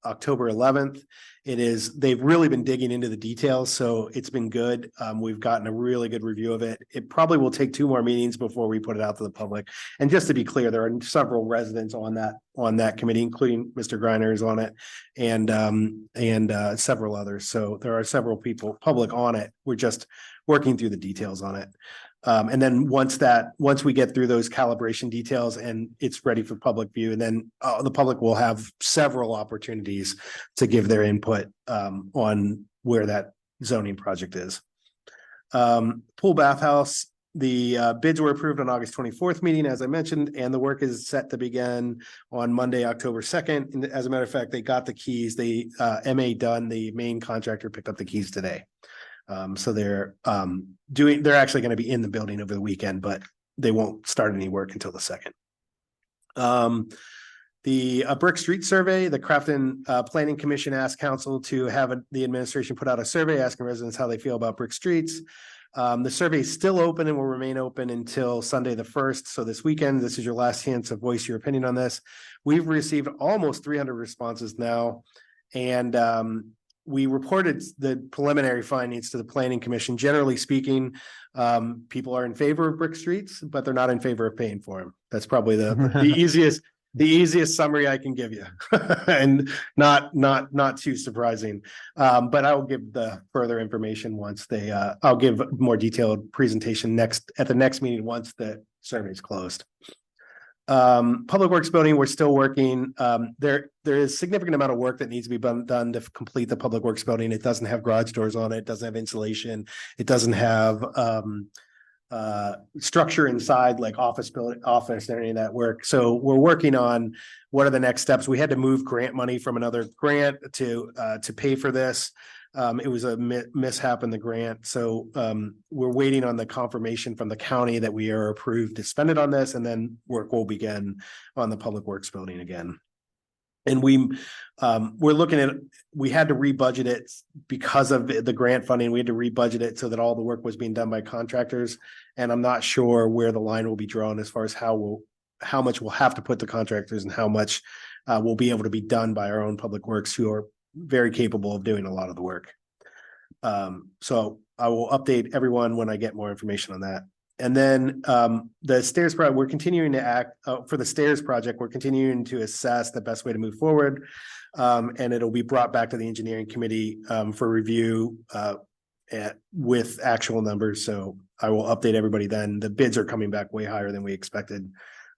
October 11th. They've really been digging into the details, so it's been good. We've gotten a really good review of it. It probably will take 2 more meetings before we put it out to the public. And just to be clear, there are several residents on that committee, including Mr. Griner is on it and several others. So there are several people, public on it. We're just working through the details on it. And then once we get through those calibration details and it's ready for public view, and then the public will have several opportunities to give their input on where that zoning project is. Pool bathhouse, bids were approved on August 24th meeting, as I mentioned, and the work is set to begin on Monday, October 2nd. And as a matter of fact, they got the keys. They MA Dunn, the main contractor, picked up the keys today. So they're actually going to be in the building over the weekend, but they won't start any work until the 2nd. The Brick Street survey, the Crafton Planning Commission asked council to have the administration put out a survey asking residents how they feel about brick streets. The survey is still open and will remain open until Sunday the 1st. So this weekend, this is your last chance to voice your opinion on this. We've received almost 300 responses now. And we reported the preliminary findings to the Planning Commission. Generally speaking, people are in favor of brick streets, but they're not in favor of paying for them. That's probably the easiest summary I can give you. And not too surprising. But I will give the further information once I'll give a more detailed presentation at the next meeting once the survey is closed. Public Works building, we're still working. There is significant amount of work that needs to be done to complete the Public Works building. It doesn't have garage doors on it. It doesn't have insulation. It doesn't have structure inside like office and any of that work. So we're working on what are the next steps. We had to move grant money from another grant to pay for this. It was a mishap in the grant. So we're waiting on the confirmation from the county that we are approved to spend it on this, and then work will begin on the Public Works building again. And we're looking at, we had to rebudget it because of the grant funding. We had to rebudget it so that all the work was being done by contractors. And I'm not sure where the line will be drawn as far as how much we'll have to put the contractors and how much will be able to be done by our own Public Works, who are very capable of doing a lot of the work. So I will update everyone when I get more information on that. And then the stairs project, we're continuing to for the stairs project, we're continuing to assess the best way to move forward. And it'll be brought back to the engineering committee for review with actual numbers. So I will update everybody then. The bids are coming back way higher than we expected.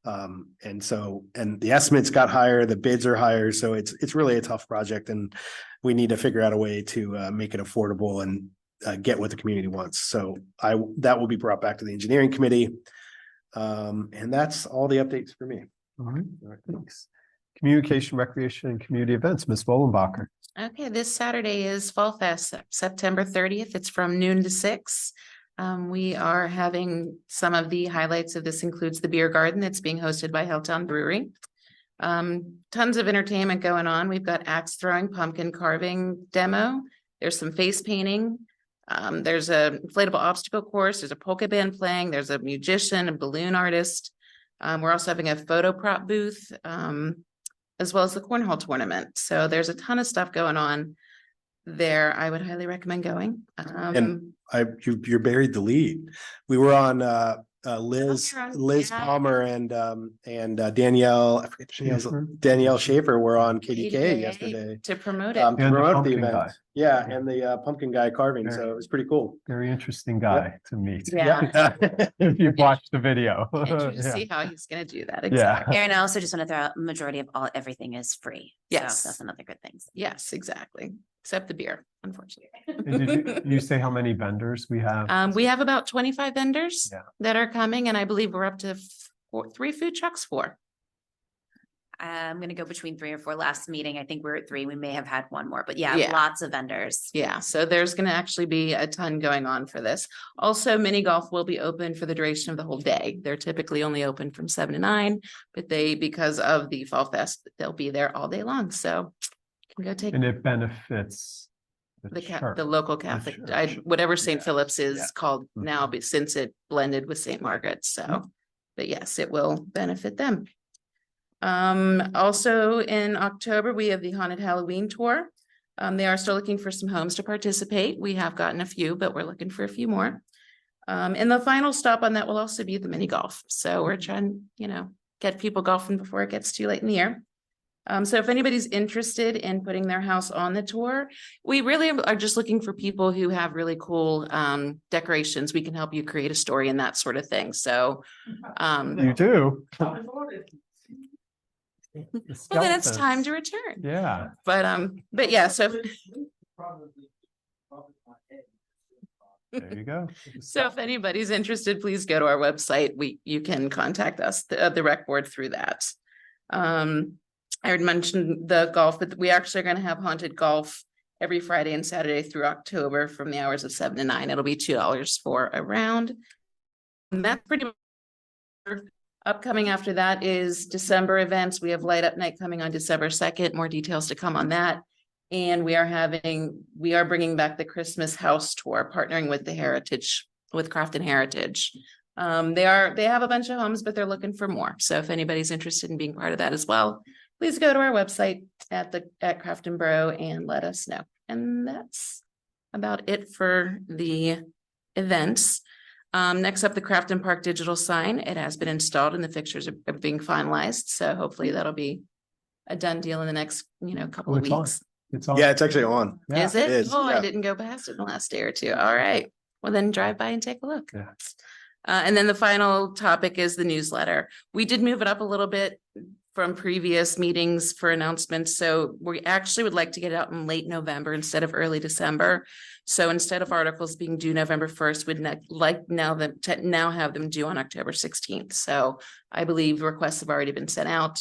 And the estimates got higher, the bids are higher. So it's really a tough project, and we need to figure out a way to make it affordable and get what the community wants. So that will be brought back to the engineering committee. And that's all the updates for me. All right, thanks. Communication, recreation, and community events, Ms. Wollenbacher. Okay, this Saturday is Fall Fest, September 30th. It's from noon to 6. We are having some of the highlights of this includes the beer garden that's being hosted by Helltown Brewery. Tons of entertainment going on. We've got axe throwing, pumpkin carving demo. There's some face painting. There's a inflatable obstacle course. There's a polka band playing. There's a musician, a balloon artist. We're also having a photo prop booth, as well as the cornhole tournament. So there's a ton of stuff going on there. I would highly recommend going. And you're buried the lead. We were on Liz Palmer and Danielle, I forget Danielle Schaefer were on KDK yesterday to promote to it. promote the event. Yeah, and the pumpkin guy carving. So it was pretty cool. Very interesting guy to meet. Yeah. If you've watched the video. Interested to see how he's going to do that. Exactly. Aaron, I also just want to throw out majority of everything is free. Yes. So that's another good thing. Yes, exactly. Except the beer, unfortunately. Did you say how many vendors we have? We have about 25 vendors Yeah. that are coming, and I believe we're up to 3 food trucks. 4. I'm going to go between 3 or 4. Last meeting, I think we were at 3. We may have had one more, but yeah, Yeah. lots of vendors. Yeah, so there's going to actually be a ton going on for this. Also, mini golf will be open for the duration of the whole day. They're typically only open from 7 to 9, but because of the Fall Fest, they'll be there all day long. So you can go take And it benefits the local Catholic, church. whatever St. Philip's is Yeah. called now, but since it blended with St. Margaret's. So, but yes, it will benefit them. Also in October, we have the Haunted Halloween Tour. They are still looking for some homes to participate. We have gotten a few, but we're looking for a few more. And the final stop on that will also be the mini golf. So we're trying, get people golfing before it gets too late in the year. So if anybody's interested in putting their house on the tour, we really are just looking for people who have really cool decorations. We can help you create a story and that sort of thing. So You do. well, then it's time to return. Yeah. But yeah, so There you go. So if anybody's interested, please go to our website. You can contact us, the rec board through that. I had mentioned the golf, but we actually are gonna have haunted golf every Friday and Saturday through October from the hours of 7 to 9. It'll be $2 for a round. And that's pretty much upcoming. After that is December events. We have Light Up Night coming on December 2nd. More details to come on that. And we are bringing back the Christmas house tour, partnering with with Crafton Heritage. They have a bunch of homes, but they're looking for more. So if anybody's interested in being part of that as well, please go to our website at Crafton Borough and let us know. And that's about it for the events. Next up, the Crafton Park digital sign. It has been installed and the fixtures are being finalized. So hopefully that'll be a done deal in the next, couple of it's on. weeks. It's on. Yeah, it's actually on. Yeah. Is it? it is, Oh, I yeah. didn't go past it in the last day or two. All right. Well, then drive by and take a look. Yeah. And then the final topic is the newsletter. We did move it up a little bit from previous meetings for announcements. So we actually would like to get it out in late November instead of early December. So instead of articles being due November 1st, we'd now have them due on October 16th. So I believe requests have already been sent out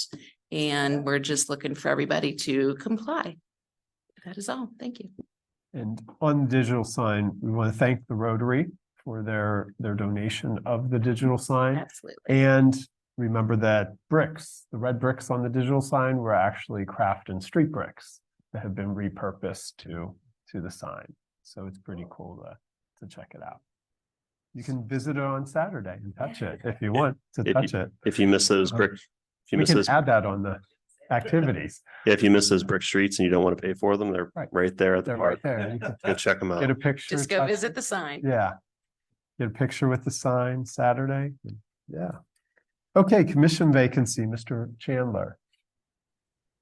and we're just looking for everybody to comply. That is all. Thank you. And on the digital sign, we want to thank the Rotary for their donation of the digital sign. Absolutely. And remember that bricks, the red bricks on the digital sign were actually Crafton street bricks that have been repurposed to the sign. So it's pretty cool to check it out. You can visit it on Saturday and touch it if you want to touch it. If you miss those brick, if you We miss can those, add that on the activities. yeah, if you miss those brick streets and you don't want to pay for them, they're Right. right there at the They're right park. there. You can Go check them get out. a picture. Just go touch visit it. the sign. Yeah. Get a picture with the sign Saturday. Yeah. Okay, commission vacancy, Mr. Chandler.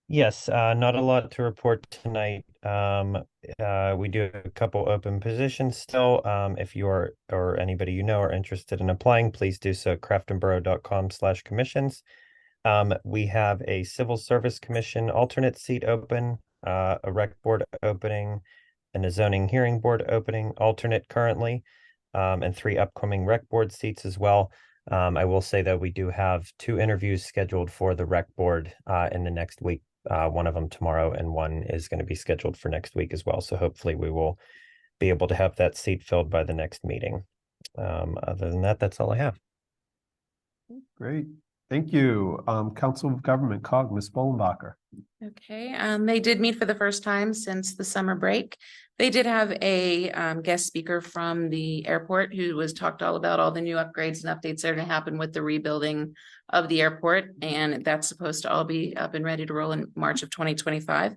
Yes, not a lot to report tonight. We do have a couple open positions still. If you are, or anybody you know are interested in applying, please do so at craftonborough.com/commissions. We have a civil service commission alternate seat open, a rec board opening, and a zoning hearing board opening alternate currently, and 3 upcoming rec board seats as well. I will say that we do have 2 interviews scheduled for the rec board in the next week. One of them tomorrow and one is going to be scheduled for next week as well. So hopefully we will be able to have that seat filled by the next meeting. Other than that, that's all I have. Great. Thank you. Council of Government, COG, Ms. Bollenbacher. Okay, they did meet for the first time since the summer break. They did have a guest speaker from the airport who talked all about all the new upgrades and updates that are going to happen with the rebuilding of the airport. And that's supposed to all be up and ready to roll in March of 2025.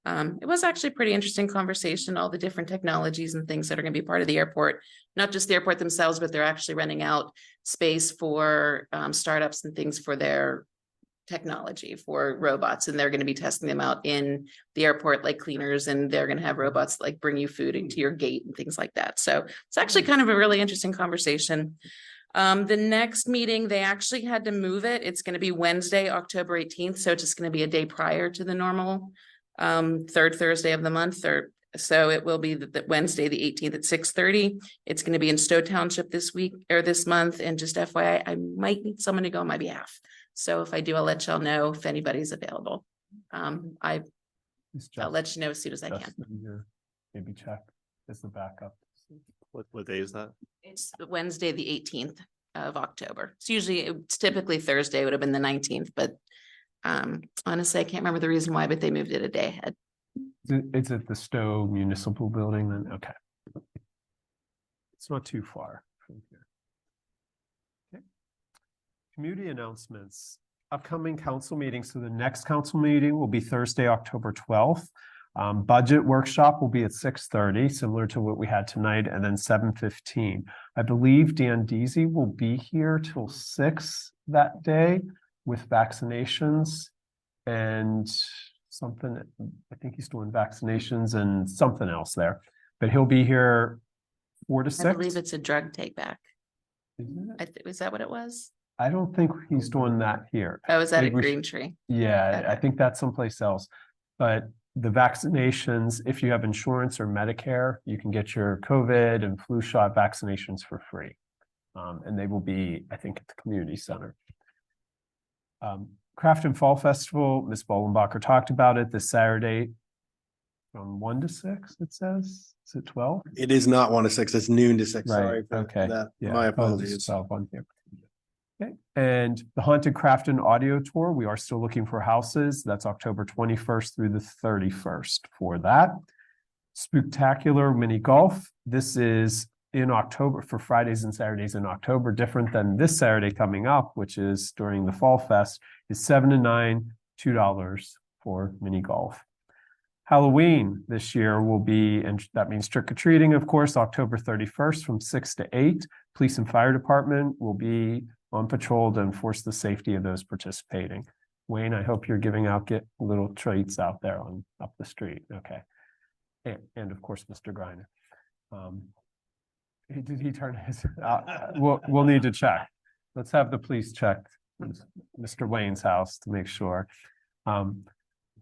It was actually a pretty interesting conversation, all the different technologies and things that are going to be part of the airport, not just the airport themselves, but they're actually renting out space for startups and things for their technology for robots, and they're going to be testing them out in the airport like cleaners, and they're going to have robots like bring you food into your gate and things like that. So it's actually kind of a really interesting conversation. The next meeting, they actually had to move it. It's going to be Wednesday, October 18th. So it's just going to be a day prior to the normal third Thursday of the month, so it will be the Wednesday, the 18th at 6:30. It's going to be in Stowe Township this week or this month. And just FYI, I might need someone to go on my behalf. So if I do, I'll let y'all know if anybody's available. I'll let you know as soon as I can. Maybe check as the backup. What day is that? It's Wednesday, the 18th of October. It's typically Thursday, would have been the 19th, but honestly, I can't remember the reason why, but they moved it a day ahead. It's at the Stowe Municipal Building then? Okay. It's not too far from here. Okay. Community announcements, upcoming council meetings. So the next council meeting will be Thursday, October 12th. Budget workshop will be at 6:30, similar to what we had tonight, and then 7:15. I believe Dan Deasy will be here till 6 that day with vaccinations and something. I think he's doing vaccinations and something else there, but he'll be here 4 to 6. I believe it's a drug take back. Isn't it? Is that what it was? I don't think he's doing that here. Oh, is that Maybe a we Green Tree? Yeah, Okay. I think that's someplace else, but The vaccinations, if you have insurance or Medicare, you can get your COVID and flu shot vaccinations for free. And they will be, I think, at the community center. Crafton Fall Festival, Ms. Bollenbacher talked about it this Saturday from 1 to 6, it says. Is it 12? It is not 1 to 6, it's noon to 6. Right, Sorry for okay. that. Yeah, My oh, apologies. it's 12 on here. Okay, and the Haunted Crafton audio tour, we are still looking for houses. That's October 21st through the 31st for that. Spooktacular mini golf. This is in October for Fridays and Saturdays in October, different than this Saturday coming up, which is during the Fall Fest, is 7 to 9, $2 for mini golf. Halloween this year will be, and that means trick or treating, of course, October 31st from 6 to 8. Police and fire department will be on patrol to enforce the safety of those participating. Wayne, I hope you're giving out little treats out there on up the street. Okay. And of course, Mr. Griner. Did he turn his, we'll need to check. Let's have the police check Mr. Wayne's house to make sure.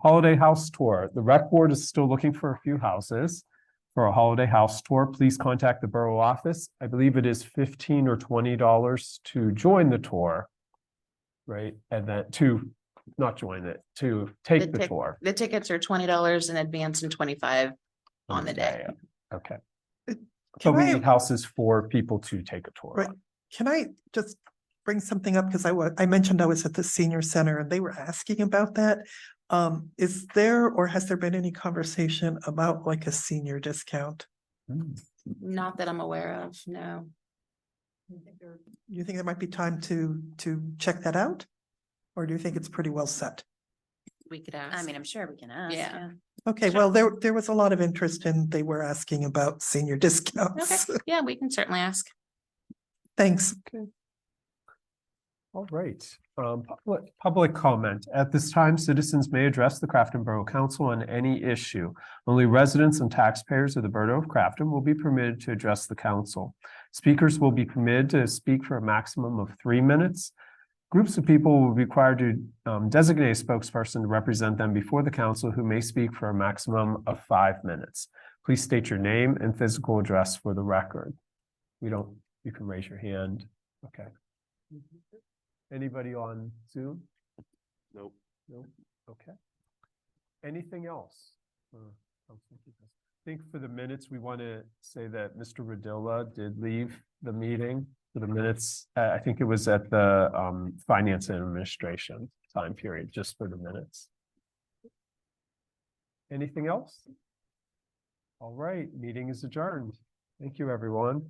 Holiday house tour. The rec board is still looking for a few houses for a holiday house tour. Please contact the borough office. I believe it is $15 or $20 to join the tour. Right, and then to not join it, to take the tour. The tickets are $20 in advance and 25 on the day. Okay. Can But we I- need houses for people to take a tour. Right. Can I just bring something up? Because I mentioned I was at the senior center and they were asking about that. Is there or has there been any conversation about like a senior discount? Not that I'm aware of, no. You think there might be time to check that out? Or do you think it's pretty well set? We could ask. I mean, I'm sure we can ask. Yeah. Okay, well, there was a lot of interest and they were asking about senior Okay, discounts. yeah, we can certainly ask. Thanks. All right, public comment. At this time, citizens may address the Crafton Borough Council on any issue. Only residents and taxpayers of the Borough of Crafton will be permitted to address the council. Speakers will be permitted to speak for a maximum of 3 minutes. Groups of people will be required to designate a spokesperson to represent them before the council who may speak for a maximum of 5 minutes. Please state your name and physical address for the record. You can raise your hand. Okay. Anybody on Zoom? Nope. Nope. Okay. Anything else? I think for the minutes, we want to say that Mr. Radilla did leave the meeting for the minutes. I think it was at the Finance and Administration time period, just for the minutes. Anything else? All right, meeting is adjourned. Thank you, everyone.